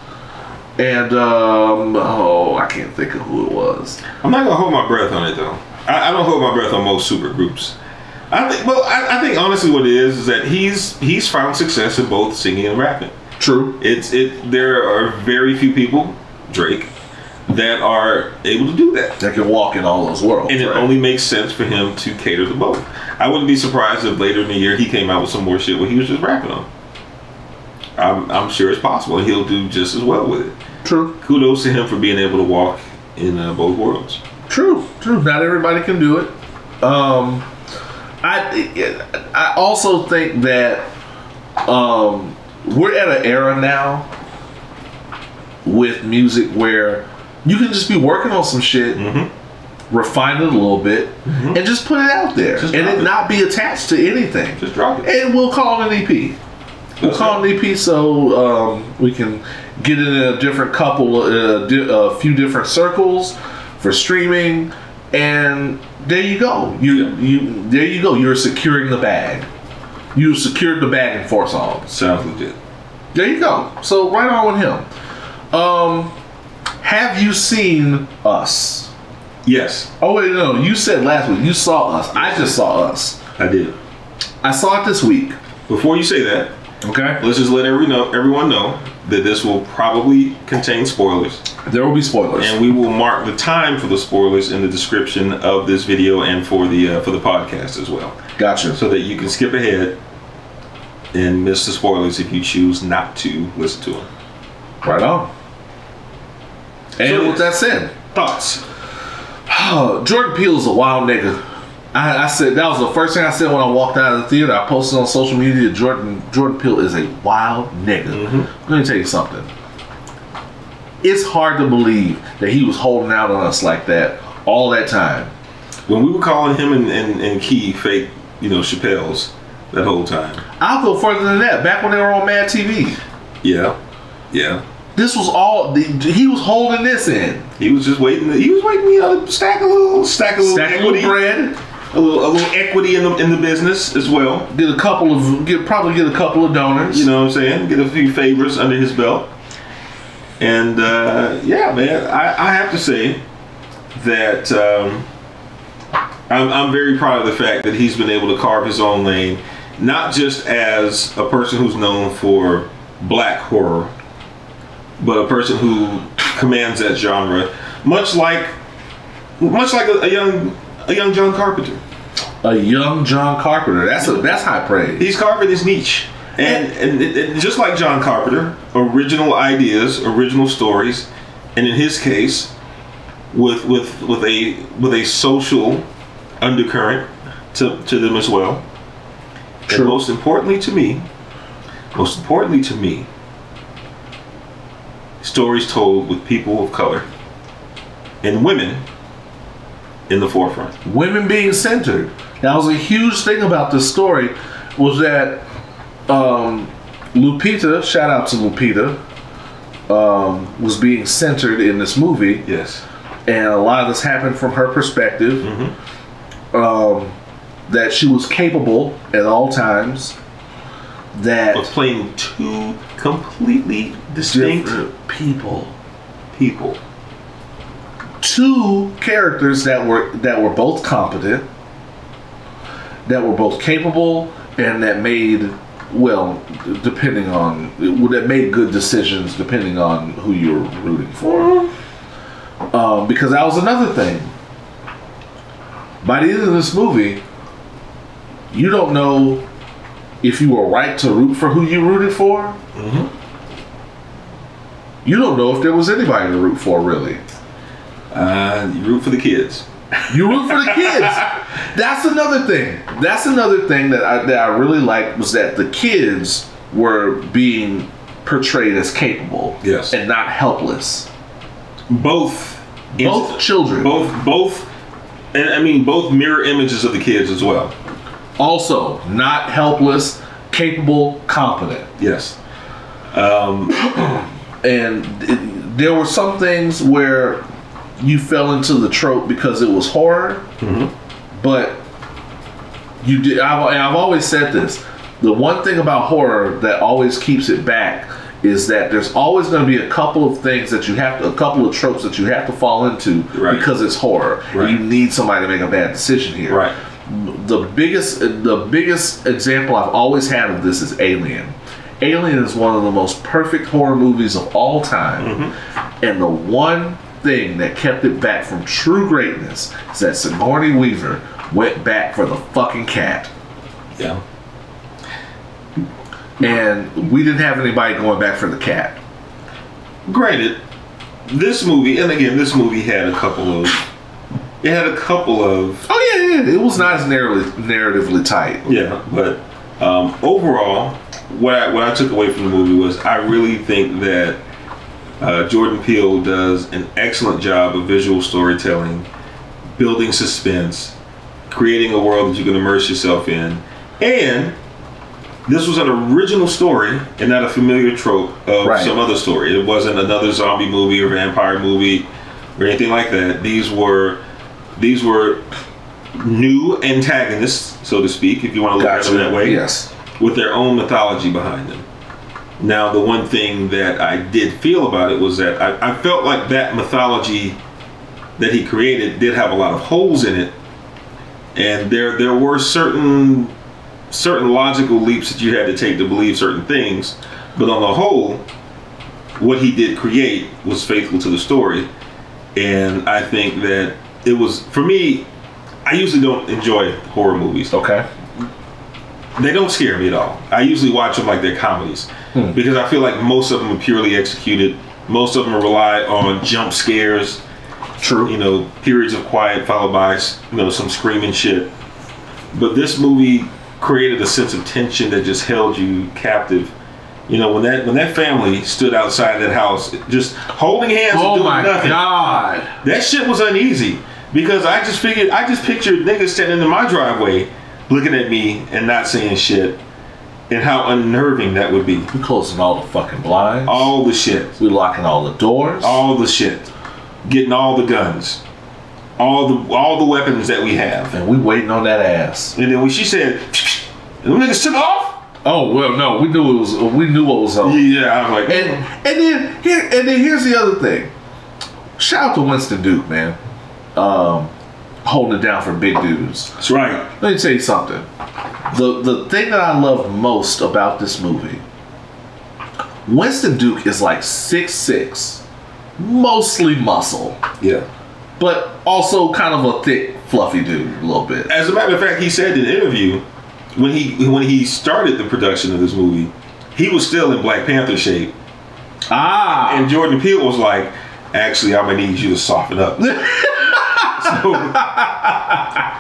And I can't think of who it was. I'm not gonna hold my breath on it though. I don't hold my breath on most super groups. I think honestly what it is that he's found success in both singing and rapping. True. There are very few people, Drake, that are able to do that. That can walk in all those worlds. And it only makes sense for him to cater to both. I wouldn't be surprised if later in the year he came out with some more shit where he was just rapping on. I'm sure it's possible, and he'll do just as well with it. True. Kudos to him for being able to walk in both worlds. True. Not everybody can do it. I also think that we're at an era now with music where you can just be working on some shit, refine it a little bit, and just put it out there, and it not be attached to anything. Just drop it. And we'll call it an EP. We'll call it an EP so we can get in a different a few different circles for streaming, and there you go. There you go. You're securing the bag. You secured the bag in 4 songs. Sounds legit. There you go. So right on with him. Have you seen Us? Yes. Oh wait, no. You said last week you saw Us. I just saw Us. I did. I saw it this week. Before you say that, okay, let's just let everyone know that this will probably contain spoilers. There will be spoilers, and we will mark the time for the spoilers in the description of this video and for the podcast as well. Gotcha. So that you can skip ahead and miss the spoilers if you choose not to listen to them. Right on. And with that said, thoughts. Jordan Peele is a wild nigga. I said that was the first thing I said when I walked out of the theater. I posted on social media. Jordan Peele is a wild nigga. Let me tell you something. It's hard to believe that he was holding out on us like that all that time. When we were calling him and Key fake, Chappelle's that whole time. I'll go further than that. Back when they were on Mad TV. Yeah. This was all he was holding this in. He was just waiting. He was waiting, to stack a little equity, bread, a little equity in the business as well. Probably get a couple of donors. You know what I'm saying? Get a few favors under his belt. And yeah, man, I have to say that I'm very proud of the fact that he's been able to carve his own lane, not just as a person who's known for black horror, but a person who commands that genre, much like a young John Carpenter. A young John Carpenter. That's high praise. He's carving his niche, and just like John Carpenter, original ideas, original stories, and in his case, with a social undercurrent to them as well. True. And most importantly to me, Most importantly to me, stories told with people of color and women in the forefront. Women being centered. That was a huge thing about this story, was that Lupita, shout out to Lupita, was being centered in this movie. Yes. And a lot of this happened from her perspective. That she was capable at all times. That was playing two completely distinct people. Two characters that were both competent, that were both capable, and that made that made good decisions depending on who you were rooting for. Because that was another thing. By the end of this movie, you don't know if you were right to root for who you rooted for. You don't know if there was anybody to root for, really. You root for the kids. You root for the kids. That's another thing. That's another thing that I really liked, was that the kids were being portrayed as capable, yes, and not helpless. Both children. Both, and I mean both mirror images of the kids as well. Also, not helpless, capable, competent. Yes. And there were some things where you fell into the trope because it was horror, but you did. I've always said this: the one thing about horror that always keeps it back is that there's always going to be a couple of things that a couple of tropes that you have to fall into, because it's horror. Right. You need somebody to make a bad decision here. Right. The biggest example I've always had of this is Alien. Alien is one of the most perfect horror movies of all time, and the one thing that kept it back from true greatness is that Sigourney Weaver went back for the fucking cat. Yeah. And we didn't have anybody going back for the cat. Granted, this movie, and again, this movie had a couple of. Oh yeah. It was not as narratively tight. Yeah, but overall, what I took away from the movie was I really think that Jordan Peele does an excellent job of visual storytelling, building suspense, creating a world that you can immerse yourself in, and this was an original story and not a familiar trope of some other story. It wasn't another zombie movie or vampire movie or anything like that. These were new antagonists, so to speak, if you want to look at them that way. Yes. With their own mythology behind them. Now, the one thing that I did feel about it was that I felt like that mythology that he created did have a lot of holes in it, and there were certain logical leaps that you had to take to believe certain things, but on the whole, what he did create was faithful to the story. And I think that it was, for me, I usually don't enjoy horror movies. Okay. They don't scare me at all. I usually watch them like they're comedies, because I feel like most of them are purely executed. Most of them rely on jump scares. True. Periods of quiet followed by some screaming shit. But this movie created a sense of tension that just held you captive. When that family stood outside that house, just holding hands and doing nothing. Oh my God! That shit was uneasy, because I just pictured niggas standing in my driveway, looking at me and not saying shit, and how unnerving that would be. We closing all the fucking blinds. All the shit. We locking all the doors. All the shit. Getting all the guns. All the weapons that we have. And we waiting on that ass. And then when she said, and them niggas took off. Oh well, no, we knew what was up. Yeah, I was like, and then here's the other thing. Shout out to Winston Duke, man. Holding it down for big dudes. That's right. Let me tell you something. The thing that I love most about this movie, Winston Duke is like 6'6", mostly muscle. Yeah. But also kind of a thick, fluffy dude, a little bit. As a matter of fact, he said in an interview, when he started the production of this movie, he was still in Black Panther shape. And Jordan Peele was like, actually, I'm gonna need you to soften up. So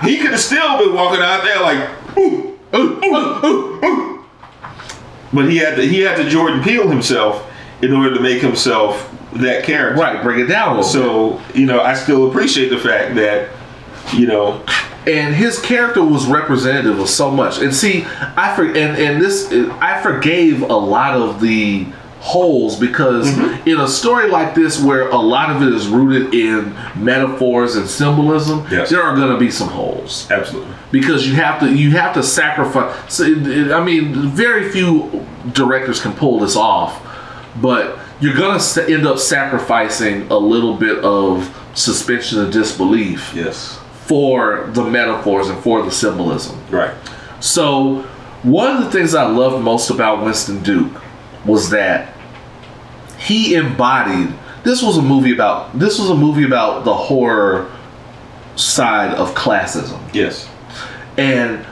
he could have still been walking out there like, ooh, ooh, ooh, ooh, ooh. But he had to Jordan Peele himself in order to make himself that character. Right, bring it down a little So, I still appreciate the fact that, and his character was representative of so much. And see, I forgave a lot of the holes because in a story like this where a lot of it is rooted in metaphors and symbolism, there are going to be some holes. Absolutely. Because you have to sacrifice. I mean, very few directors can pull this off, but you're going to end up sacrificing a little bit of suspension of disbelief. Yes. For the metaphors and for the symbolism. Right. So one of the things I loved most about Winston Duke was that he embodied. This was a movie about the horror side of classism. Yes. And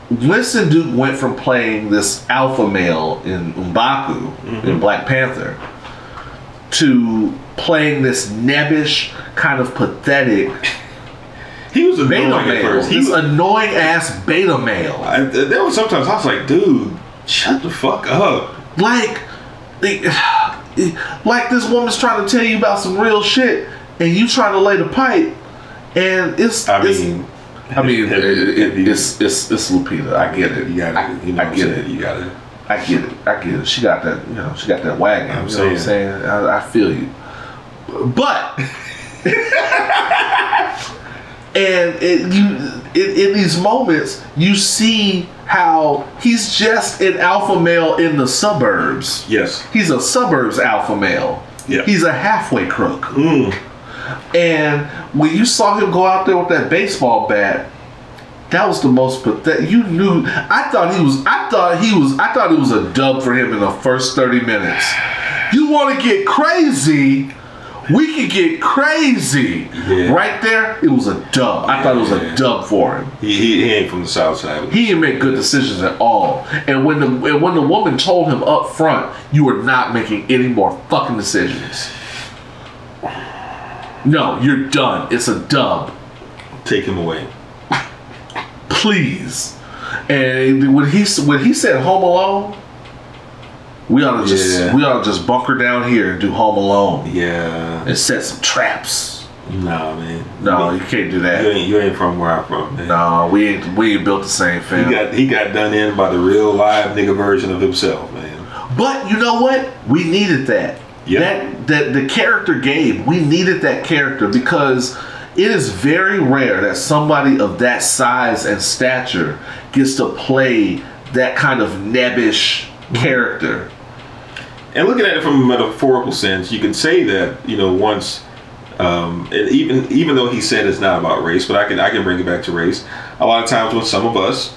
Winston Duke went from playing this alpha male in M'Baku in Black Panther to playing this nebbish, kind of pathetic. He was annoying at first. He was annoying ass beta male. There was sometimes I was like, dude, shut the fuck up. Like this woman's trying to tell you about some real shit, and you trying to lay the pipe, and it's Lupita. I get it. You got it. I get it. You got it. I get it. She got that. She got that wagon. You know what I'm saying? I feel you. But. And in these moments, you see how he's just an alpha male in the suburbs. Yes. He's a suburbs alpha male. Yeah. He's a halfway crook. And when you saw him go out there with that baseball bat, that was the most pathetic. You knew. I thought it was a dub for him in the first 30 minutes. You want to get crazy? We could get crazy. Yeah. Right there, it was a dub. I thought it was a dub for him. He ain't from the South Side. He didn't make good decisions at all. And when the woman told him up front, you are not making any more fucking decisions. No, you're done. It's a dub. Take him away. Please. And when he said Home Alone, we ought to just bunker down here and do Home Alone. Yeah. And set some traps. Nah, man. No, you can't do that. You ain't from where I'm from, man. No, we ain't built the same family. He got done in by the real live nigga version of himself, man. But you know what? We needed that. Yeah. That the character Gabe, we needed that character because it is very rare that somebody of that size and stature gets to play that kind of nebbish character. And looking at it from a metaphorical sense, you could say that, once, and even though he said it's not about race, but I can bring it back to race. A lot of times when some of us,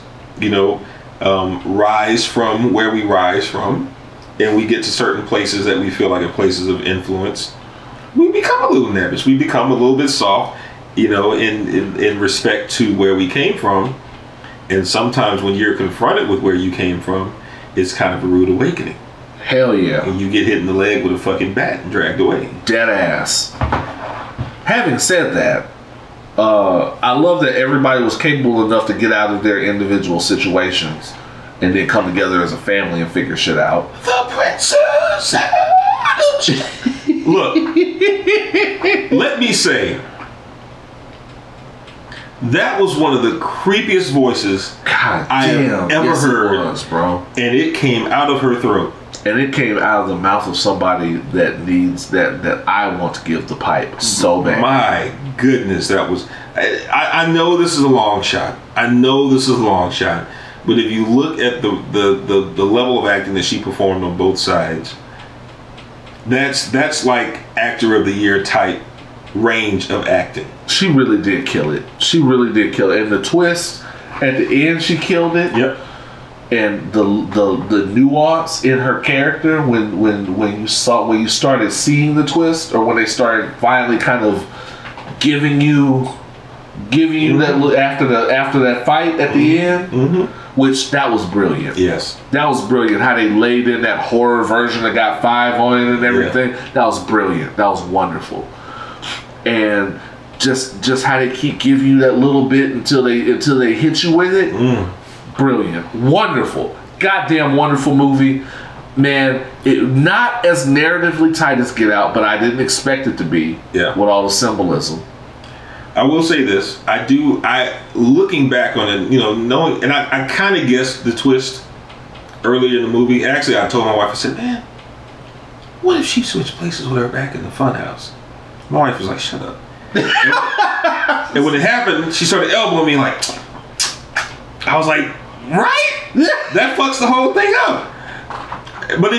rise from where we rise from, and we get to certain places that we feel like are places of influence, we become a little nervous. We become a little bit soft, in respect to where we came from. And sometimes when you're confronted with where you came from, it's kind of a rude awakening. Hell yeah. And you get hit in the leg with a fucking bat and dragged away. Dead ass. Having said that, I love that everybody was capable enough to get out of their individual situations and then come together as a family and figure shit out. The princess. Look, let me say, that was one of the creepiest voices I have ever heard. It was, bro. And it came out of her throat. And it came out of the mouth of somebody that needs that I want to give the pipe so bad. My goodness, that was. I know this is a long shot. But if you look at the level of acting that she performed on both sides, that's like actor of the year type range of acting. She really did kill it. And the twist at the end, she killed it. Yep. And the nuance in her character when you started seeing the twist, or when they started finally kind of giving you that look after that fight at the end, which that was brilliant. Yes, that was brilliant. How they laid in that horror version that got 5 on it and everything. Yeah. That was brilliant. That was wonderful. And just how they keep giving you that little bit until they hit you with it. Brilliant. Wonderful. goddamn wonderful movie. Man, not as narratively tight as Get Out, but I didn't expect it to be. Yeah. With all the symbolism. I will say this. Looking back on it, knowing, and I kind of guessed the twist earlier in the movie. Actually, I told my wife, I said, man, what if she switched places with her back in the funhouse? My wife was like, shut up. And when it happened, she started elbowing me like, I was like, right? That fucks the whole thing up. But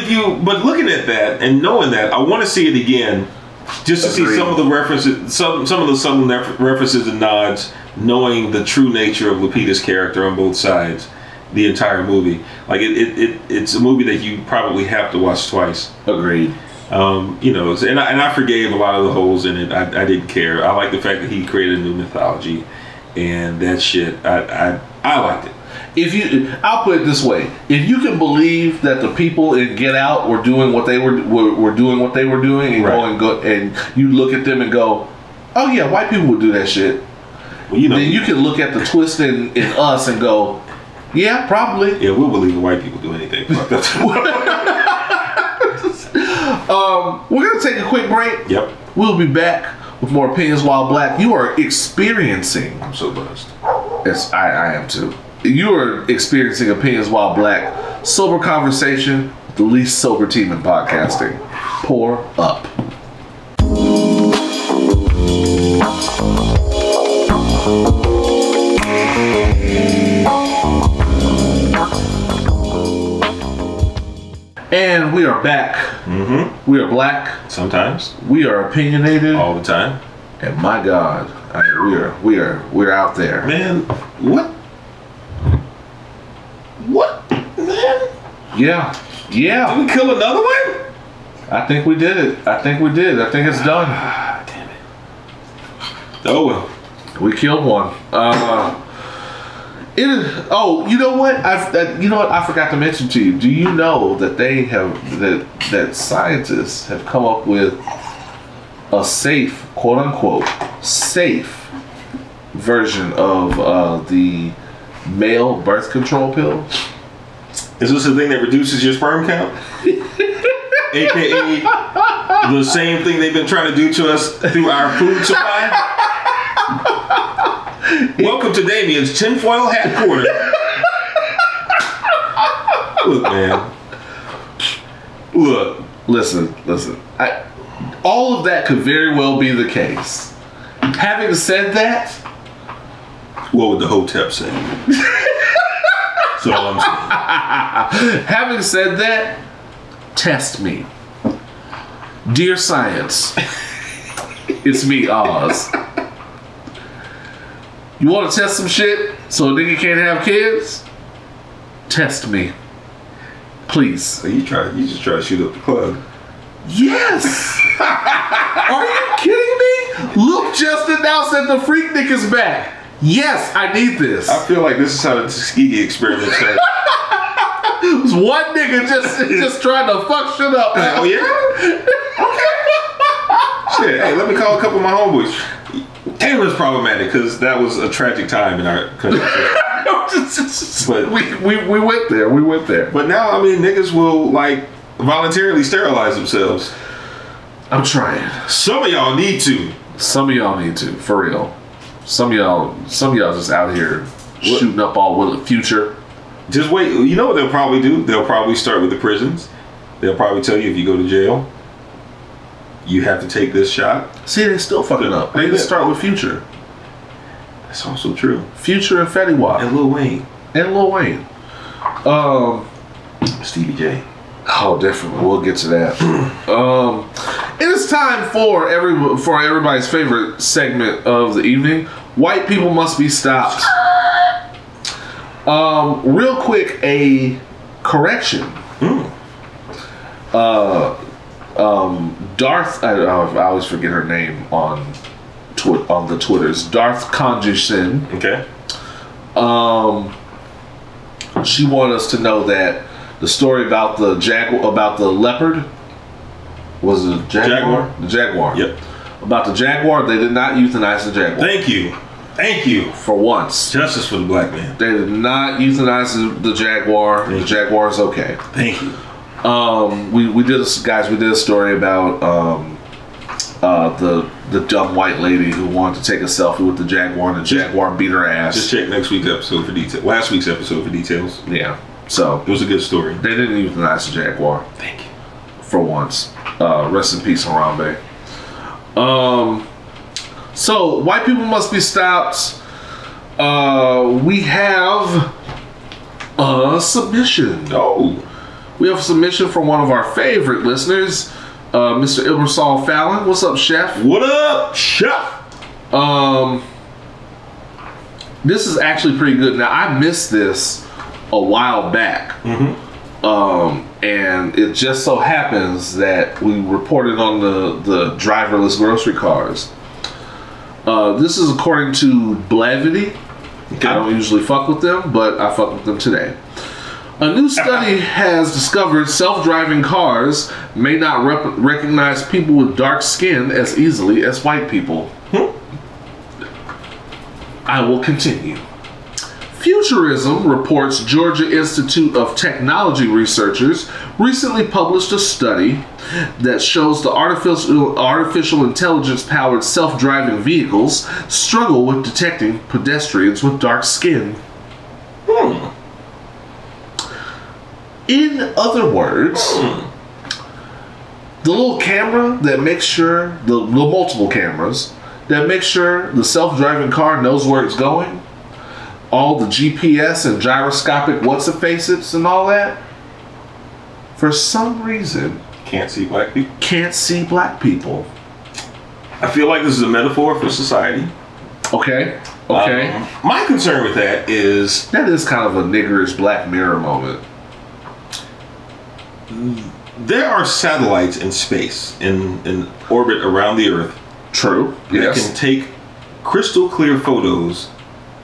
looking at that and knowing that, I want to see it again, just to see some of the references, some of the subtle references and nods, knowing the true nature of Lupita's character on both sides, the entire movie. Like it's a movie that you probably have to watch twice. Agreed. And I forgave a lot of the holes in it. I didn't care. I like the fact that he created a new mythology, and that shit. I liked it. I'll put it this way: if you can believe that the people in Get Out were doing what they were doing what they were doing, and and you look at them and go, "Oh yeah, white people would do that shit." Well, then you can look at the twist in Us and go, "Yeah, probably." Yeah, we'll believe the white people do anything. We're gonna take a quick break. Yep. We'll be back with more Opinions While Black. You are experiencing. I'm so blessed. Yes, I am too. You are experiencing Opinions While Black, sober conversation with the least sober team in podcasting. Pour up. And we are back. Mm-hmm. We are black. Sometimes. We are opinionated. All the time. And my God, we're out there. Man, what? What, man? Yeah. Did we kill another one? I think we did it. I think it's done. Damn it. Oh well. We killed one. It is. Oh, you know what? I forgot to mention to you. Do you know that they have that scientists have come up with a safe, quote unquote, safe version of the male birth control pill? Is this the thing that reduces your sperm count? AKA the same thing they've been trying to do to us through our food supply? Welcome to Damien's tinfoil hat corner. Look, man. Look. Listen. All of that could very well be the case. Having said that, what would the Hotep say? That's all I'm saying. Having said that, test me. Dear science, it's me, Oz. You want to test some shit so a nigga can't have kids? Test me. Please. So you just try to shoot up the club. Yes! Are you kidding me? Luke just announced that the Freaknik is back. Yes, I need this. I feel like this is how the Tuskegee experiment started. It was one nigga just trying to fuck shit up. Oh yeah? Okay. Shit, hey, let me call a couple of my homeboys. Taylor's problematic because that was a tragic time in our country. But we went there. We went there. But now, I mean, niggas will like voluntarily sterilize themselves. I'm trying. Some of y'all need to. Some of y'all need to, for real. Some of y'all just out here shooting up all with Future. Just wait. You know what they'll probably do? They'll probably start with the prisons. They'll probably tell you if you go to jail, you have to take this shot. See, they still fucking up. They just start with Future. That's also true. Future and Fetty Wap. And Lil Wayne. Stevie J. Oh, definitely. We'll get to that. It is time for everybody's favorite segment of the evening. White people must be stopped. Real quick, a correction. Darth, I always forget her name on the Twitters. Darth Conjusin. Okay. She wanted us to know that the story about the leopard was a jaguar. The jaguar. Yep. About the jaguar, they did not euthanize the jaguar. Thank you. Thank you. For once. Justice for the black man. They did not euthanize the Jaguar. The Jaguar is okay. Thank you. We did a story about the dumb white lady who wanted to take a selfie with the Jaguar, and the Jaguar beat her ass. Just check next week's episode for details. Last week's episode for details. Yeah. So it was a good story. They didn't euthanize the Jaguar. Thank you. For once. Rest in peace, Harambe. So white people must be stopped. We have a submission. Oh. We have a submission from one of our favorite listeners, Mr. Ilbersol Fallon. What's up, Chef? What up, Chef? This is actually pretty good. Now, I missed this a while back. And it just so happens that we reported on the driverless grocery cars. This is according to Blavity. Okay. I don't usually fuck with them, but I fuck with them today. A new study has discovered self-driving cars may not recognize people with dark skin as easily as white people. I will continue. Futurism reports Georgia Institute of Technology researchers recently published a study that shows the artificial intelligence-powered self-driving vehicles struggle with detecting pedestrians with dark skin. In other words, the little camera that makes sure, the multiple cameras that make sure the self-driving car knows where it's going, all the GPS and gyroscopic what's-it-faces and all that, for some reason, can't see black people. Can't see black people. I feel like this is a metaphor for society. Okay. My concern with that is kind of a niggerish Black Mirror moment. There are satellites in space, in orbit around the Earth. True. That can take crystal clear photos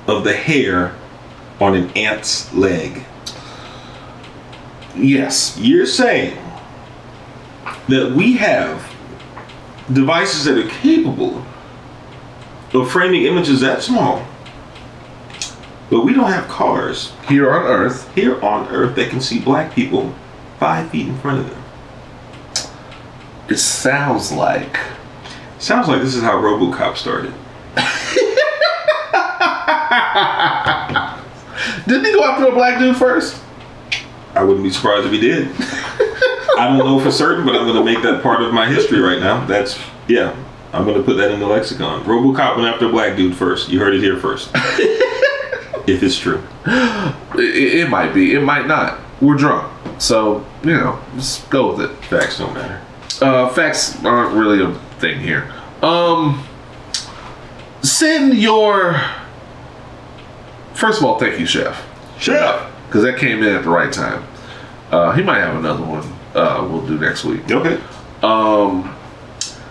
of the hair on an ant's leg. Yes. You're saying that we have devices that are capable of framing images that small, but we don't have cars here on Earth that can see black people 5 feet in front of them. It sounds like this is how RoboCop started. Didn't he go after a black dude first? I wouldn't be surprised if he did. I don't know for certain, but I'm going to make that part of my history right now. I'm going to put that in the lexicon. RoboCop went after a black dude first. You heard it here first. If it's true. It might be. It might not. We're drunk. So, just go with it. Facts don't matter. Facts aren't really a thing here. Send your... First of all, thank you, Chef. Chef! Because that came in at the right time. He might have another one we'll do next week. Okay.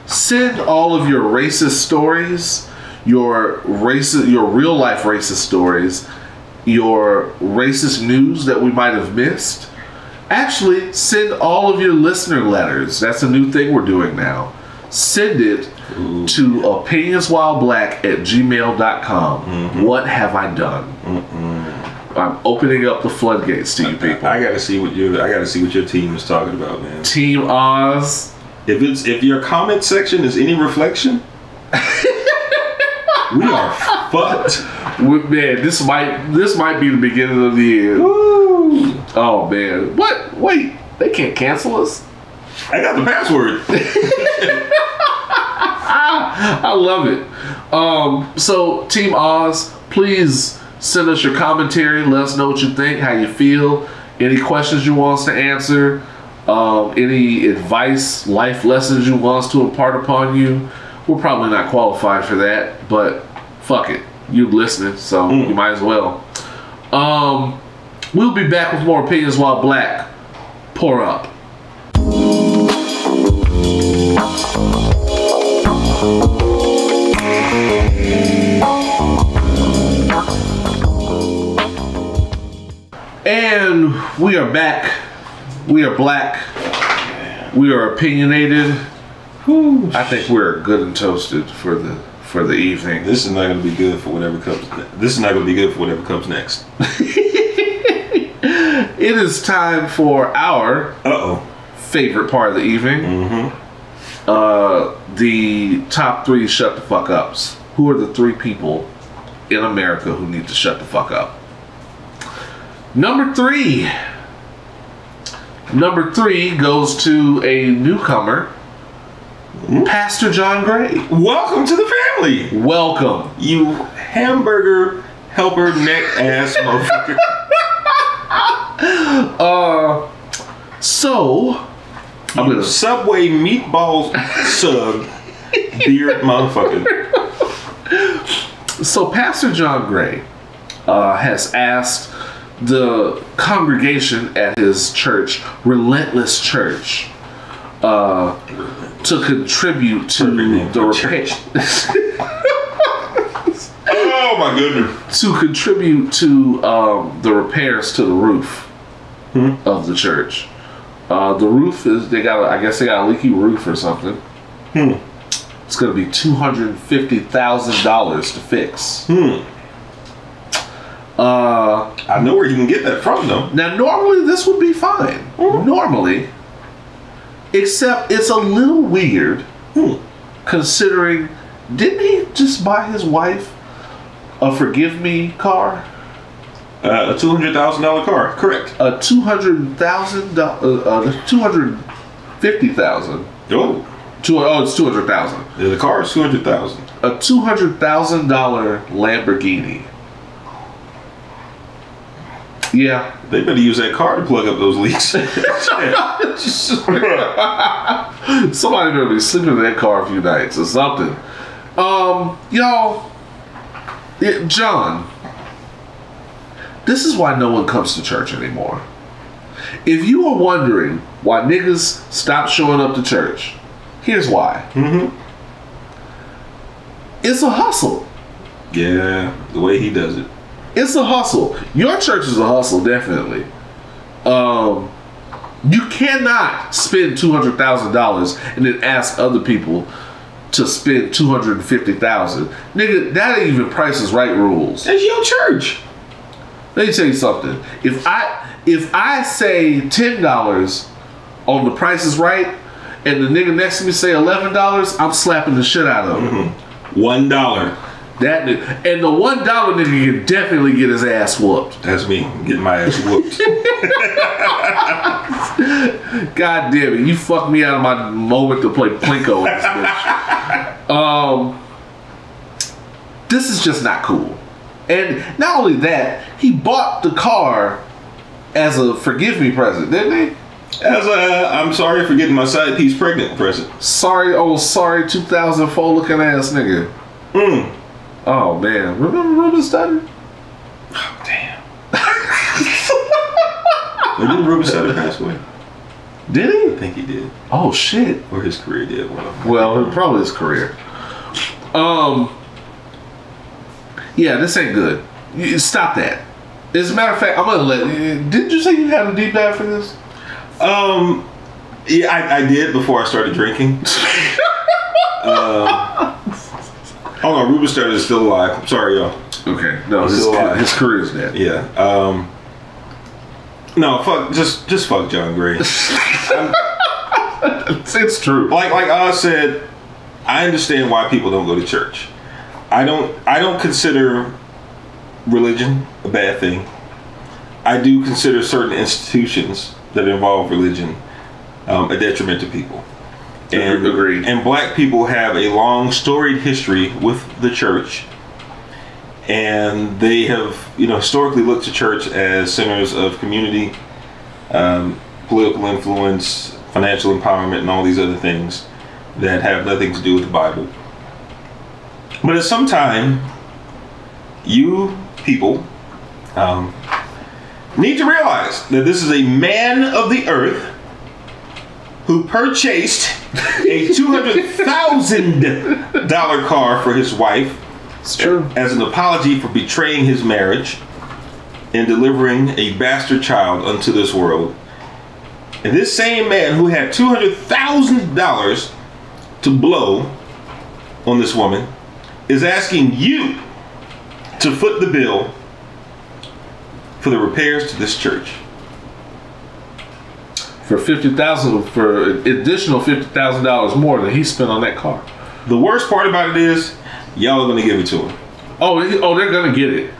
Send all of your racist stories, your real life racist stories, your racist news that we might have missed. Actually, send all of your listener letters. That's a new thing we're doing now. Send it to opinionswhileblack@gmail.com. What have I done? I'm opening up the floodgates to you people. I gotta see what your team is talking about, man. Team Oz. If your comment section is any reflection, we are fucked. Man, this might be the beginning of the end. Woo. Oh man. What? Wait, they can't cancel us? I got the password. I love it. So Team Oz, please send us your commentary. Let us know what you think, how you feel, any questions you want us to answer, any advice, life lessons you want us to impart upon you. We're probably not qualified for that, but fuck it. You're listening, so you might as well. We'll be back with more Opinions While Black. Pour up. And we are back. We are black. We are opinionated. I think we're good and toasted for for the evening. This is not going to be good for whatever comes. This is not going to be good for whatever comes next. It is time for our favorite part of the evening. The top 3 shut the fuck ups. Who are the 3 people in America who need to shut the fuck up? Number 3 goes to a newcomer, Pastor John Gray. Welcome to the family. Welcome, you hamburger helper neck ass motherfucker. So I'm gonna Subway meatball sub beard motherfucker. So Pastor John Gray has asked the congregation at his church, Relentless Church, to contribute to the repair. Oh my goodness! To contribute to the repairs to the roof of the church. The roof is I guess they got a leaky roof or something. It's going to be $250,000 to fix. I know where you can get that from, though. Now, normally this would be fine. Normally. Except it's a little weird, considering, didn't he just buy his wife a Forgive Me car? A $200,000 car, correct. A $250,000. Oh. It's $200,000. Yeah, the car is $200,000. A $200,000 Lamborghini. Yeah. They better use that car to plug up those leaks. Somebody better be sleeping in that car a few nights or something. Y'all, John, this is why no one comes to church anymore. If you are wondering why niggas stop showing up to church, here's why. It's a hustle. Yeah, the way he does it. It's a hustle. Your church is a hustle, definitely. You cannot spend $200,000 and then ask other people to spend $250,000. Nigga, that ain't even Price is Right rules. That's your church. Let me tell you something. If I say $10 on the Price is Right, and the nigga next to me say $11, I'm slapping the shit out of him. $1. That nigga, and the $1 nigga can definitely get his ass whooped. That's me getting my ass whooped. God damn it, you fucked me out of my moment to play Plinko with this bitch. This is just not cool. And not only that, he bought the car as a Forgive Me present, didn't he? As a I'm sorry for getting my side piece pregnant present. Sorry 2004 looking ass nigga. Oh man, remember Ruben Studdard? Oh damn. Didn't Ruben Studdard pass away? Did he? I think he did. Oh shit. Or his career did. Well, probably his career. Yeah, this ain't good. Stop that. As a matter of fact, I'm gonna let. Didn't you say you had a deep dive for this? Yeah, I did before I started drinking. Oh no, Ruben Studdard is still alive. I'm sorry, y'all. Okay, no, his career is dead. Yeah. No, fuck. Just fuck John Gray. It's true. Like I said, I understand why people don't go to church. I don't consider religion a bad thing. I do consider certain institutions that involve religion a detriment to people. And agreed. And black people have a long storied history with the church, and they have historically looked to church as centers of community, political influence, financial empowerment, and all these other things that have nothing to do with the Bible. But at some time, you people need to realize that this is a man of the earth who purchased a $200,000 car for his wife. It's true. As an apology for betraying his marriage and delivering a bastard child unto this world. And this same man who had $200,000 to blow on this woman is asking you to foot the bill for the repairs to this church. For $50,000, for additional $50,000 more than he spent on that car. The worst part about it is, y'all are going to give it to him. Oh, they're going to get it.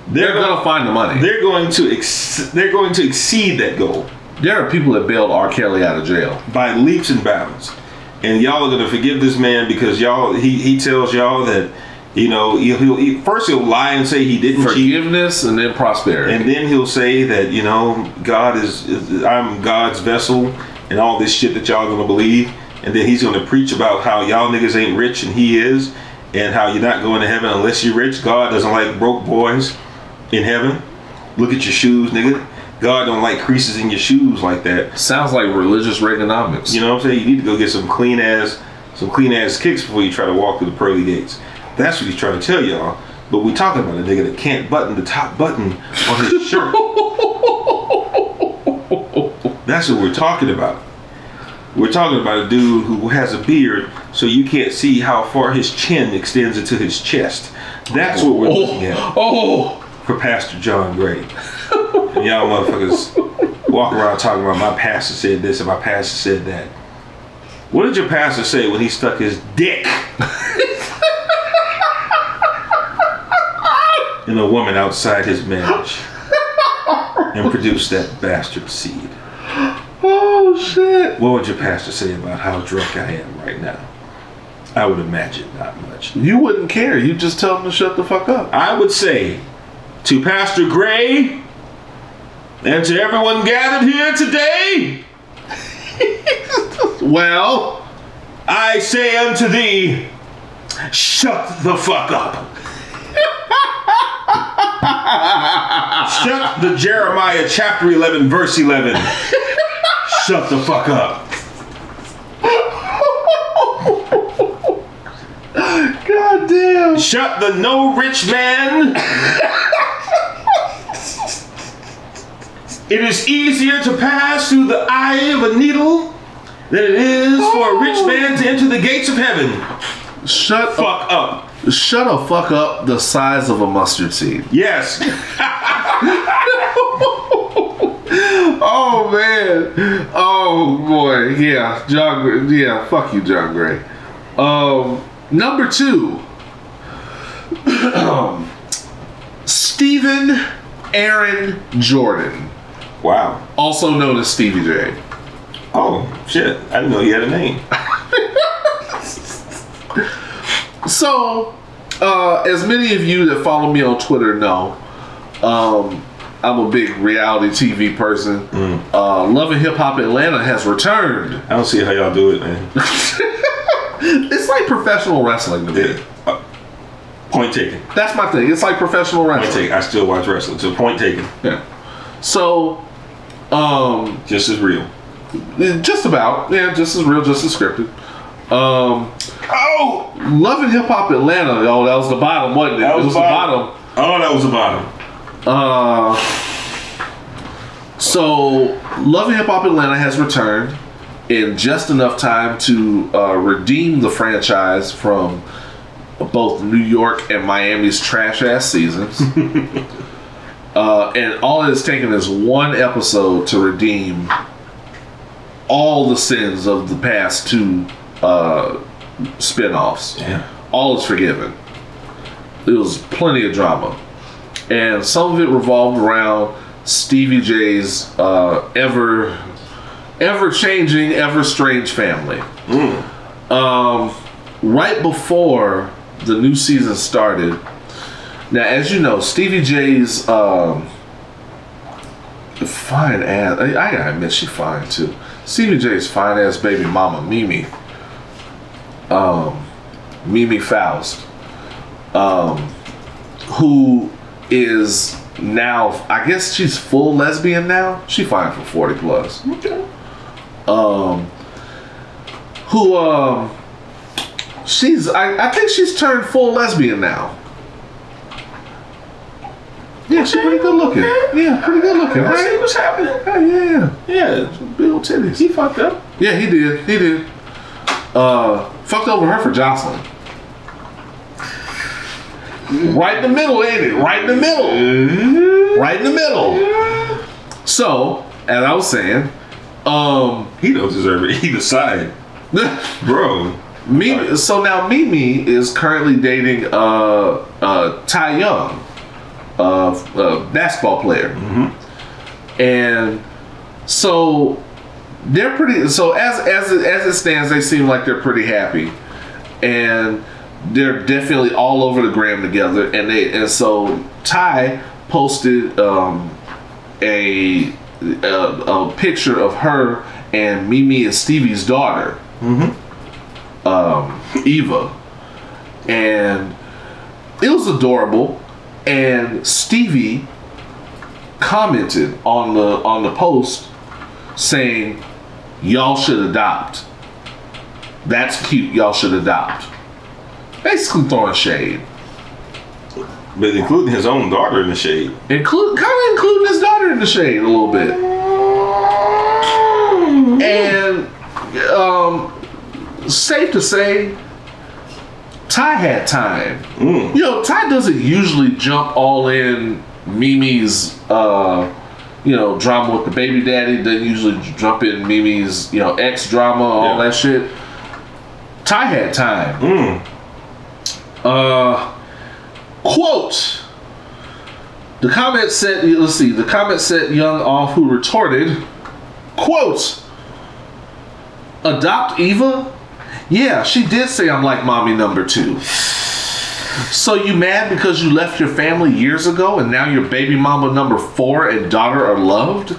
They're going to find the money. They're going to exceed that goal. There are people that bailed R. Kelly out of jail by leaps and bounds, and y'all are going to forgive this man because y'all he tells y'all that, you know, he'll lie and say he didn't forgiveness cheat, and then prosperity, and then he'll say that, you know, God is I'm God's vessel and all this shit that y'all gonna believe, and then he's gonna preach about how y'all niggas ain't rich and he is, and how you're not going to heaven unless you're rich. God doesn't like broke boys in heaven. Look at your shoes, nigga. God don't like creases in your shoes like that. Sounds like religious Reaganomics. You know what I'm saying? You need to go get some clean ass kicks before you try to walk through the pearly gates. That's what he's trying to tell y'all. But we talking about a nigga that can't button the top button on his shirt. That's what we're talking about. We're talking about a dude who has a beard, so you can't see how far his chin extends into his chest. That's what we're looking at. For Pastor John Gray. And y'all motherfuckers walk around talking about my pastor said this and my pastor said that. What did your pastor say when he stuck his dick in a woman outside his marriage and produced that bastard seed? Oh shit. What would your pastor say about how drunk I am right now? I would imagine not much. You wouldn't care. You just tell him to shut the fuck up. I would say to Pastor Gray and to everyone gathered here today, well, I say unto thee, shut the fuck up. Shut the Jeremiah chapter 11 verse 11. Shut the fuck up. God damn. Shut the no rich man. It is easier to pass through the eye of a needle than it is for a rich man to enter the gates of heaven. Shut fuck up. Shut a fuck up the size of a mustard seed. Yes. Oh man. Oh boy. Yeah. John. Yeah. Fuck you, John Gray. Number 2. Stephen Aaron Jordan. Wow. Also known as Stevie J. Oh shit! I didn't know he had a name. So, as many of you that follow me on Twitter know, I'm a big reality TV person. Love and Hip Hop Atlanta has returned. I don't see how y'all do it, man. It's like professional wrestling to me. Point taken. That's my thing. It's like professional wrestling. Point taken. I still watch wrestling, so point taken. Yeah. So, just as real. Just about. Yeah, just as real, just as scripted. Love and Hip Hop Atlanta. Oh, that was the bottom, wasn't it? That was the bottom. Oh, that was the bottom. So, Love and Hip Hop Atlanta has returned in just enough time to redeem the franchise from both New York and Miami's trash ass seasons. And all it has taken is one episode to redeem all the sins of the past 2 spin-offs. Yeah. All is forgiven. It was plenty of drama. And some of it revolved around Stevie J's ever-changing, ever-strange family. Right before the new season started, now as you know, Stevie J's fine ass, I gotta admit, she fine too. Stevie J's fine ass baby mama, Mimi Faust, who is now, I guess she's full lesbian now. She fine for 40 plus. Okay. She's, I think she's turned full lesbian now. Yeah, she's pretty good looking. Yeah, pretty good looking. Right? See what's happening. Yeah. Some big old titties. He fucked up. Yeah, he did. Fucked over her for Jocelyn. Right in the middle, ain't it? Right in the middle. Right in the middle. So, as I was saying, he don't deserve it. Either side, bro. So now Mimi is currently dating Ty Young, a basketball player, and so they're pretty. So as it stands, they seem like they're pretty happy, and they're definitely all over the gram together. And so Ty posted a picture of her and Mimi and Stevie's daughter, Eva, and it was adorable. And Stevie commented on the post saying, "Y'all should adopt. That's cute. Y'all should adopt." Basically throwing shade. But including his own daughter in the shade. Including his daughter in the shade a little bit. And safe to say, Ty had time. You know, Ty doesn't usually jump all in Mimi's drama with the baby daddy. Doesn't usually jump in Mimi's ex drama, all that shit. Ty had time. Quote. The comment set Young off, who retorted, quote, "Adopt Eva? Yeah, she did say I'm like mommy number 2. So you mad because you left your family years ago and now your baby mama number 4 and daughter are loved?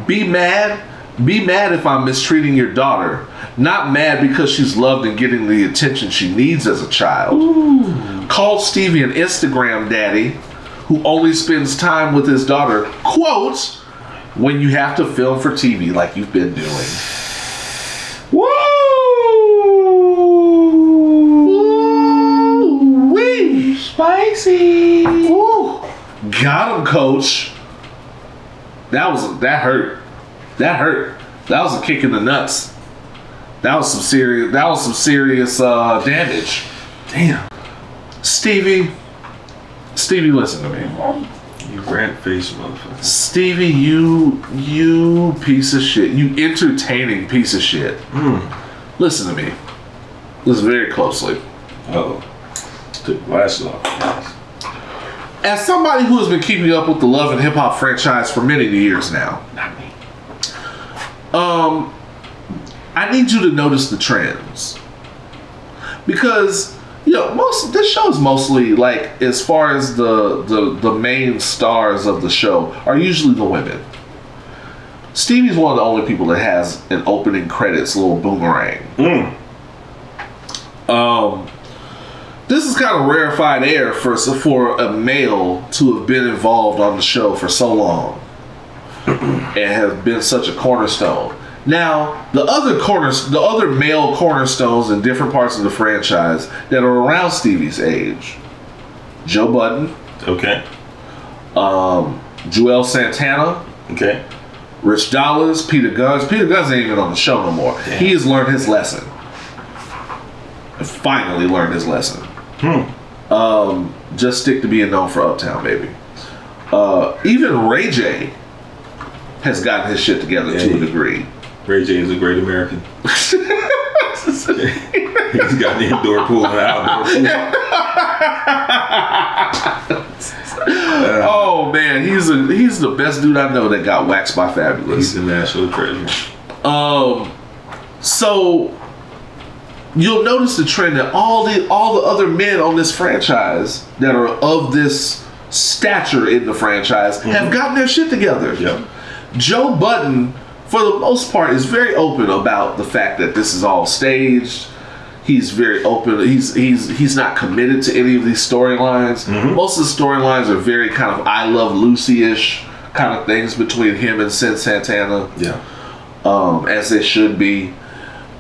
Be mad if I'm mistreating your daughter. Not mad because she's loved and getting the attention she needs as a child. Called Stevie an Instagram daddy who only spends time with his daughter, quote, when you have to film for TV like you've been doing." Woo! Wee! Spicy! Woo! Got him, coach. That hurt. That hurt. That was a kick in the nuts. That was some serious damage. Damn. Stevie, listen to me. You rant face motherfucker. Stevie, you piece of shit. You entertaining piece of shit. Listen to me. Listen very closely. Oh. Took glasses off. As somebody who has been keeping up with the Love and Hip Hop franchise for many years now, Not me. I need you to notice the trends. Because this show is mostly like, as far as the main stars of the show are usually the women. Stevie's one of the only people that has an opening credits little boomerang. This is kind of rarefied air for a male to have been involved on the show for so long and has been such a cornerstone. Now, the other male cornerstones in different parts of the franchise that are around Stevie's age: Joe Budden, Okay. Joel Santana, Okay. Rich Dollars, Peter Guns. Peter Guns ain't even on the show no more. Damn. He has learned his lesson. Finally learned his lesson. Just stick to being known for Uptown, baby. Even Ray J has gotten his shit together to a degree. Ray J is a great American. He's got the indoor pool and the outdoor pool. Oh man, he's the best dude I know that got waxed by Fabulous. He's a national treasure. So you'll notice the trend that all the other men on this franchise that are of this stature in the franchise have gotten their shit together. Yep. Joe Budden, for the most part, is very open about the fact that this is all staged. He's very open. He's not committed to any of these storylines. Most of the storylines are very kind of I Love Lucy-ish kind of things between him and Sin Santana. Yeah. As they should be.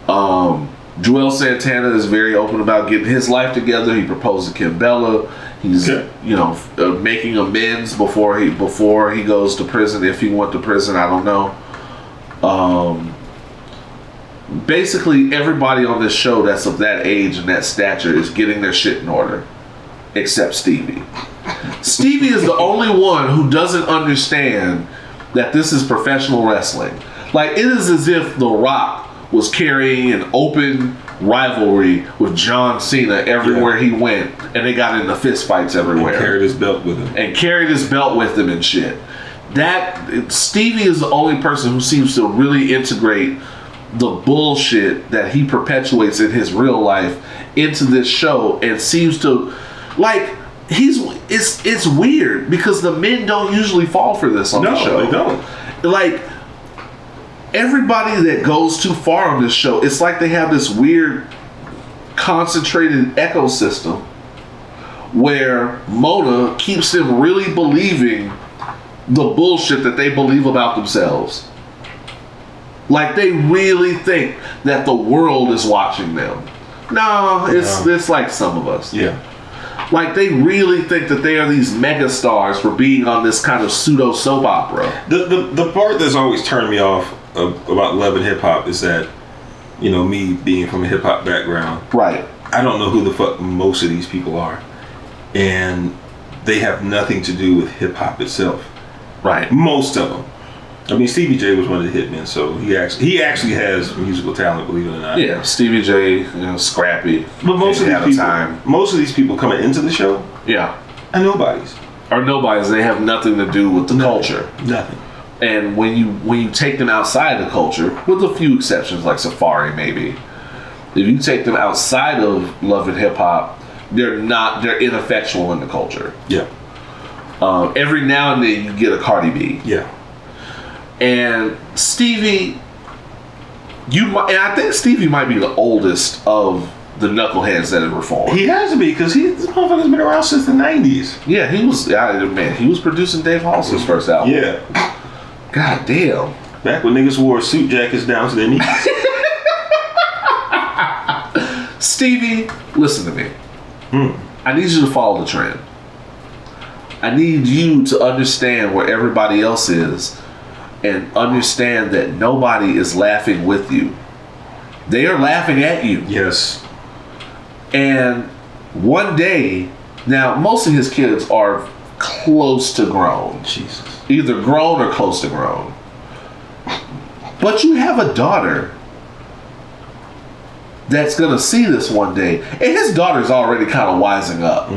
Joel Santana is very open about getting his life together. He proposed to Kim Bella. He's making amends before he goes to prison. If he went to prison, I don't know. Basically, everybody on this show that's of that age and that stature is getting their shit in order. except Stevie. Stevie is the only one who doesn't understand that this is professional wrestling. Like, it is as if The Rock was carrying an open rivalry with John Cena everywhere he went, and they got into fist fights everywhere. And carried his belt with him. And shit. That Stevie is the only person who seems to really integrate the bullshit that he perpetuates in his real life into this show, and seems to, like, it's weird because the men don't usually fall for this on the show. No, they don't. Like, everybody that goes too far on this show, it's like they have this weird concentrated ecosystem where Mona keeps them really believing the bullshit that they believe about themselves. Like, they really think that the world is watching them. No, it's like some of us. Yeah. Like, they really think that they are these mega stars for being on this kind of pseudo soap opera. The part that's always turned me off about love and hip hop is that, you know, me being from a hip hop background, right? I don't know who the fuck most of these people are, and they have nothing to do with hip hop itself. Right. Most of them. I mean, Stevie J was one of the hitmen, so he actually has musical talent, believe it or not. Yeah, Stevie J, scrappy. But most of these people coming into the show, are nobodies. They have nothing to do with the culture. Nothing. And when you take them outside the culture, with a few exceptions like Safari maybe, if you take them outside of love and hip hop, they're ineffectual in the culture. Yeah. Every now and then you get a Cardi B. Yeah. And Stevie, I think Stevie might be the oldest of the knuckleheads that have reformed. He has to be, because this motherfucker's been around since the 90s. Yeah, he was producing Dave Hollister's first album. Yeah. God damn. Back when niggas wore suit jackets down to their knees. Stevie, listen to me. I need you to follow the trend. I need you to understand where everybody else is, and understand that nobody is laughing with you. They are laughing at you. Yes. And one day, now most of his kids are close to grown. Jesus. Either grown or close to grown. But you have a daughter that's gonna see this one day, and his daughter's already kind of wising up.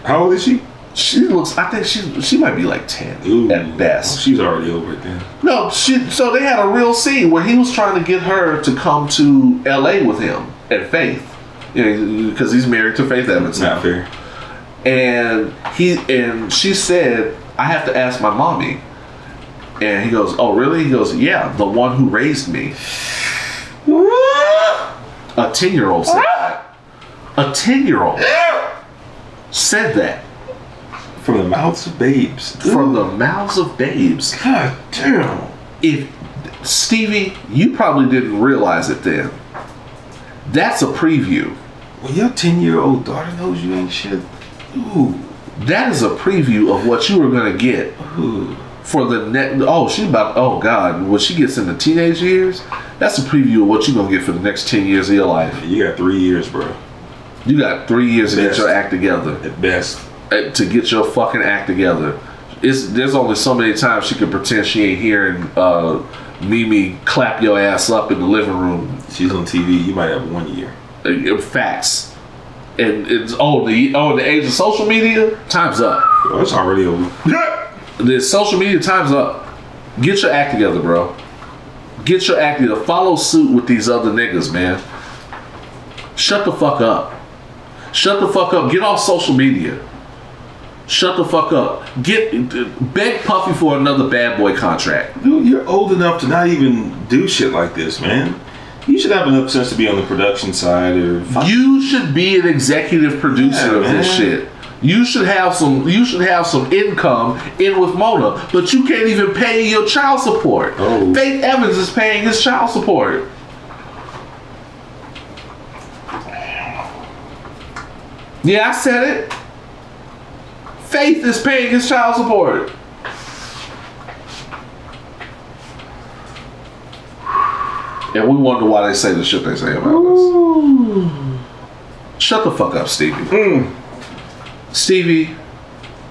How old is she? I think she might be like 10 at best. Oh, she's already over it then. No, so they had a real scene where he was trying to get her to come to LA with him and Faith, because he's married to Faith Evans now. Not fair. And she said, I have to ask my mommy. And he goes, oh really? He goes, yeah, the one who raised me. A 10-year-old said that. A 10-year-old said that. From the mouths of babes. From the mouths of babes. God damn. If Stevie, you probably didn't realize it then. That's a preview. When your 10-year-old daughter knows you ain't shit. Ooh. That is a preview of what you were gonna get. Ooh. For the next. Oh God, when she gets into teenage years, that's a preview of what you're gonna get for the next 10 years of your life. You got 3 years, bro. You got 3 years to get your act together. At best. To get your fucking act together. There's only so many times she can pretend she ain't hearing Mimi clap your ass up in the living room. She's on TV. You might have 1 year. Facts. And it's the age of social media, time's up. Oh, it's already over. The social media, time's up. Get your act together, bro. Get your act together. Follow suit with these other niggas, man. Shut the fuck up. Shut the fuck up. Get off social media. Shut the fuck up. Beg Puffy for another Bad Boy contract. Dude, you're old enough to not even do shit like this, man. You should have enough sense to be on the production side, or you should be an executive producer of this shit. You should have some income in with Mona, but you can't even pay your child support. Oh. Faith Evans is paying his child support. Yeah, I said it. Faith is paying his child support. And we wonder why they say the shit they say about us. Shut the fuck up, Stevie. Stevie,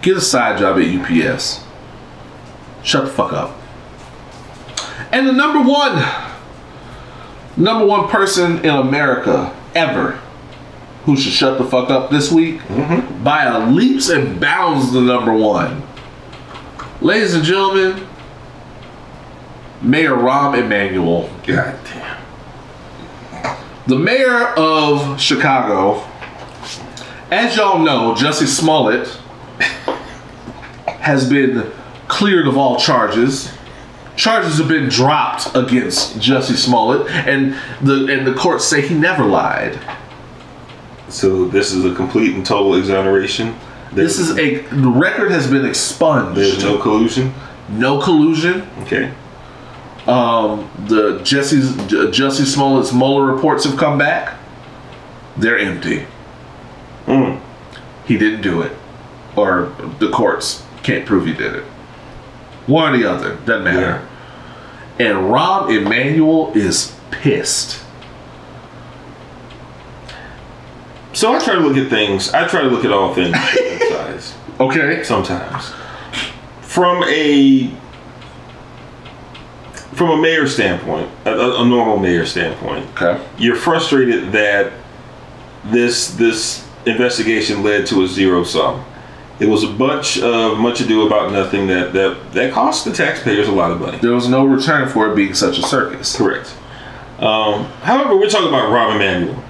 get a side job at UPS. Shut the fuck up. And the number one person in America ever who should shut the fuck up this week, by a leaps and bounds, the number one. Ladies and gentlemen, Mayor Rahm Emanuel. God damn. The mayor of Chicago. As y'all know, Jussie Smollett has been cleared of all charges. Charges have been dropped against Jussie Smollett, and the courts say he never lied. So this is a complete and total exoneration. The record has been expunged. There's no collusion. No collusion. Okay. The Jussie Smollett's Mueller reports have come back. They're empty. He didn't do it, or the courts can't prove he did it. One or the other, doesn't matter. Yeah. And Rahm Emanuel is pissed. So I try to look at things. I try to look at all things from both sides. Okay. Sometimes, from a mayor standpoint, a normal mayor standpoint, okay, you're frustrated that this investigation led to a zero sum. It was a bunch of much ado about nothing that cost the taxpayers a lot of money. There was no return for it being such a circus. Correct. However, we're talking about Rahm Emanuel.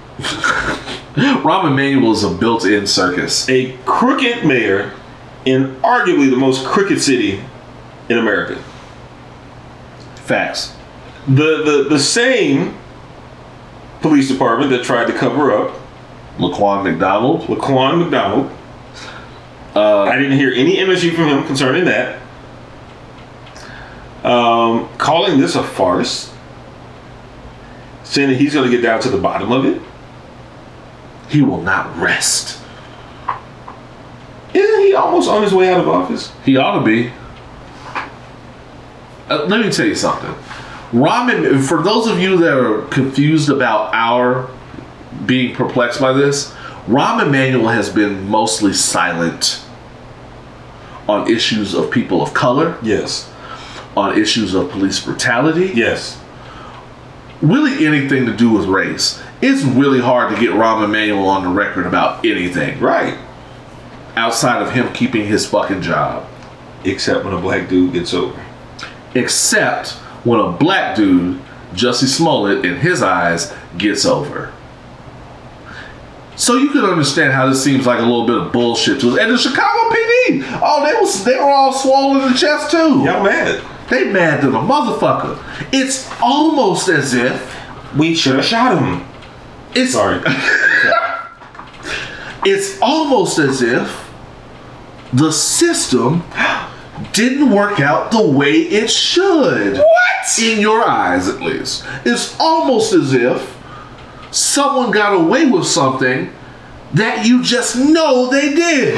Rahm Emanuel is a built-in circus. A crooked mayor in arguably the most crooked city in America. Facts. The same police department that tried to cover up Laquan McDonald. I didn't hear any energy from him concerning that. Calling this a farce. Saying that he's going to get down to the bottom of it. He will not rest. Isn't he almost on his way out of office? He ought to be. Let me tell you something. For those of you that are confused about our being perplexed by this, Rahm Emanuel has been mostly silent on issues of people of color. Yes. On issues of police brutality. Yes. Really anything to do with race. It's really hard to get Rahm Emanuel on the record about anything. Right. Outside of him keeping his fucking job. Except when a black dude gets over. Except when a black dude, Jussie Smollett, in his eyes, gets over. So you can understand how this seems like a little bit of bullshit to us. And the Chicago PD, they were all swollen in the chest too. Y'all mad. They mad than a motherfucker. It's almost as if we should have shot him. Sorry. It's almost as if the system didn't work out the way it should. What? In your eyes, at least. It's almost as if someone got away with something that you just know they did.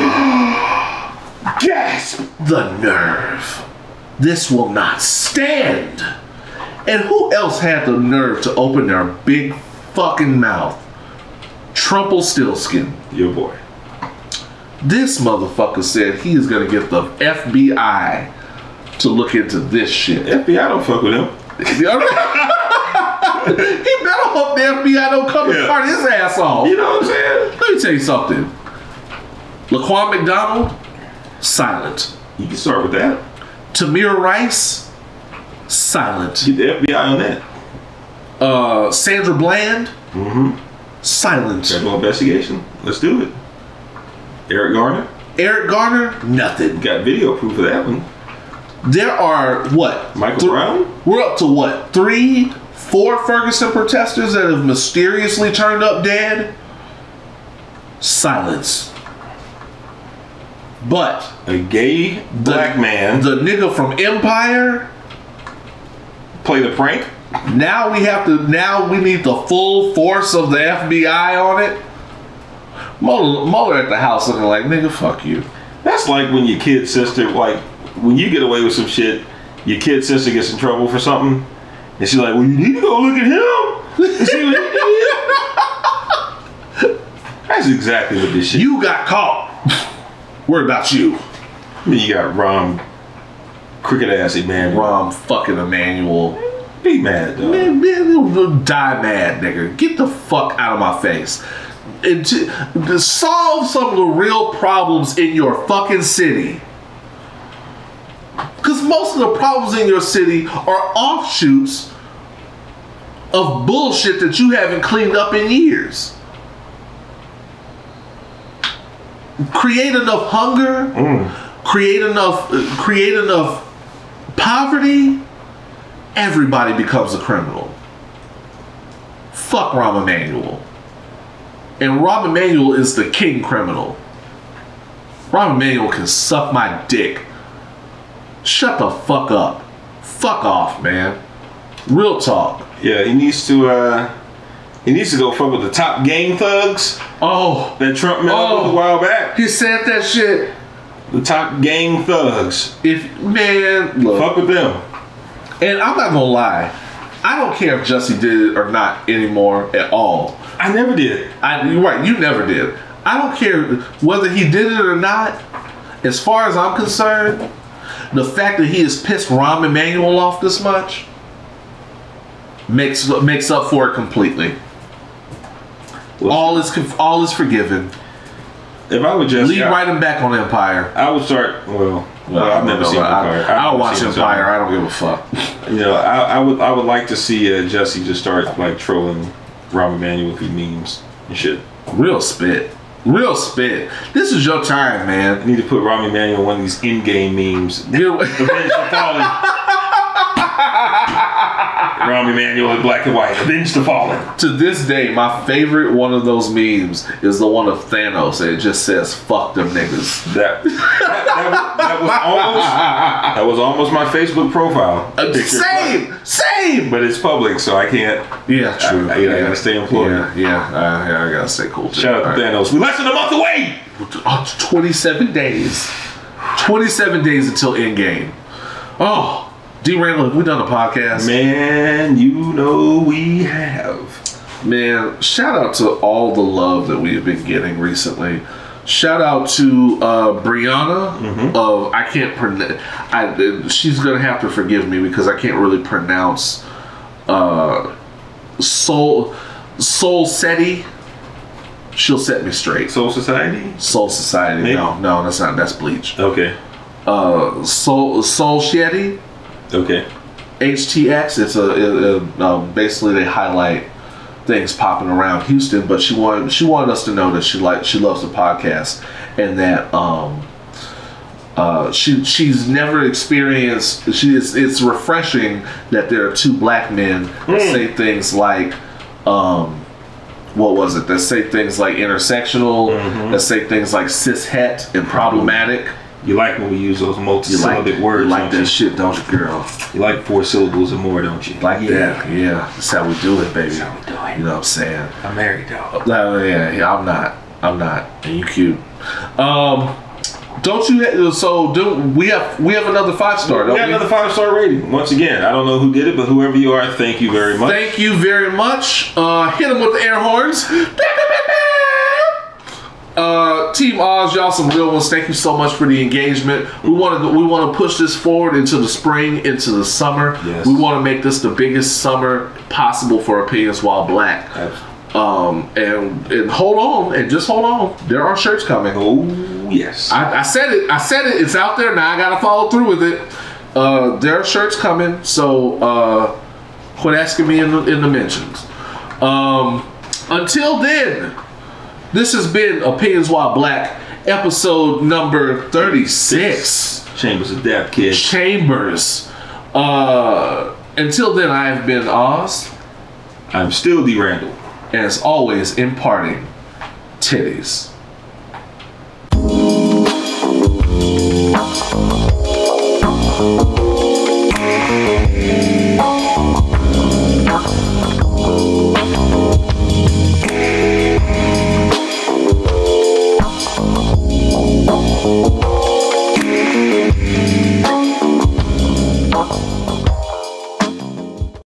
Gasp! The nerve. This will not stand. And who else had the nerve to open their big fucking mouth? Trumpelstiltskin. Your boy. This motherfucker said he is going to get the FBI to look into this shit. FBI don't fuck with him. He better hope the FBI don't come and part his ass off. You know what I'm saying? Let me tell you something. Laquan McDonald, silent. You can start with that. Tamir Rice, silent. Get the FBI on that. Sandra Bland, silent. Federal investigation. Let's do it. Eric Garner, nothing. Got video proof of that one. There are what? Michael Brown? We're up to what? 3, 4 Ferguson protesters that have mysteriously turned up dead? Silence. But a gay black man, the nigga from Empire, played a prank. Now we need the full force of the FBI on it. Mueller at the house looking like, nigga, fuck you. That's like when your kid sister, like when you get away with some shit, your kid sister gets in trouble for something, and she's like, well, you need to go look at him and see what he did. That's exactly what this shit. You got caught. Worry about you. Then you got Rom, cricket ass Emmanuel. Rom fucking Emmanuel. Be mad, though. Man, die mad, nigga. Get the fuck out of my face. And to solve some of the real problems in your fucking city. Because most of the problems in your city are offshoots of bullshit that you haven't cleaned up in years. Create enough hunger, create enough poverty, everybody becomes a criminal. Fuck Rahm Emanuel. And Rahm Emanuel is the king criminal. Rahm Emanuel can suck my dick. Shut the fuck up. Fuck off, man. Real talk. Yeah, he needs to go fuck with the top gang thugs. Oh, that Trump met up with a while back. He said that shit. The top gang thugs. Look. Fuck with them. And I'm not gonna lie, I don't care if Jussie did it or not anymore at all. I never did. You're right, you never did. I don't care whether he did it or not. As far as I'm concerned, the fact that he has pissed Rahm Emanuel off this much makes up for it completely. Well, all is forgiven. If I would just lead right him back on Empire, I would start. Well, I've never seen Empire. I'll watch Empire. I don't give a fuck. I would like to see Jussie just start like trolling Rahm Emanuel with memes and shit. Real spit. This is your time, man. You need to put Rahm Emanuel on one of these in-game memes. Rahm Emanuel in black and white. Avenge the fallen. To this day, my favorite one of those memes is the one of Thanos. It just says "fuck them niggas." That was almost my Facebook profile. Same. But it's public, so I can't. Yeah, true. I gotta stay employed. I gotta stay cool too. Shout out to Thanos. We less than a month away. 27 days. 27 days until Endgame. Oh. D. Randle, have we done a podcast? Man, you know we have. Man, shout out to all the love that we have been getting recently. Shout out to Brianna of I can't pronounce. She's gonna have to forgive me because I can't really pronounce Soul Seti. She'll set me straight. Soul Society. Maybe? No, that's not. That's Bleach. Okay. Soul Shetty. Okay. HTX. It's basically they highlight things popping around Houston, but she wanted us to know that she loves the podcast and that she's never experienced. It's refreshing that there are two black men that say things like what was it? That say things like intersectional, that say things like cis-het and problematic. You like when we use those multi-syllabic words. You like that shit, don't you, girl? You like 4 syllables or more, don't you? Like that, yeah. That's how we do it, baby. That's how we do it. You know what I'm saying? I'm married, though. Yeah, I'm not. And you cute. Don't you? So we have another 5-star. We have another 5-star rating. Once again, I don't know who did it, but whoever you are, thank you very much. Thank you very much. Hit them with the air horns. Team Oz, y'all some real ones. Thank you so much for the engagement. We want to push this forward into the spring, into the summer. Yes. We want to make this the biggest summer possible for Opinions While Black. And hold on, and just hold on. There are shirts coming. Oh yes. I said it. It's out there now. I gotta follow through with it. There are shirts coming. So quit asking me in the mentions. Until then. This has been Opinions While Black, episode number 36. Chambers of Death, kid. Chambers. Until then, I have been Oz. I'm still D. Randle. And as always, imparting titties.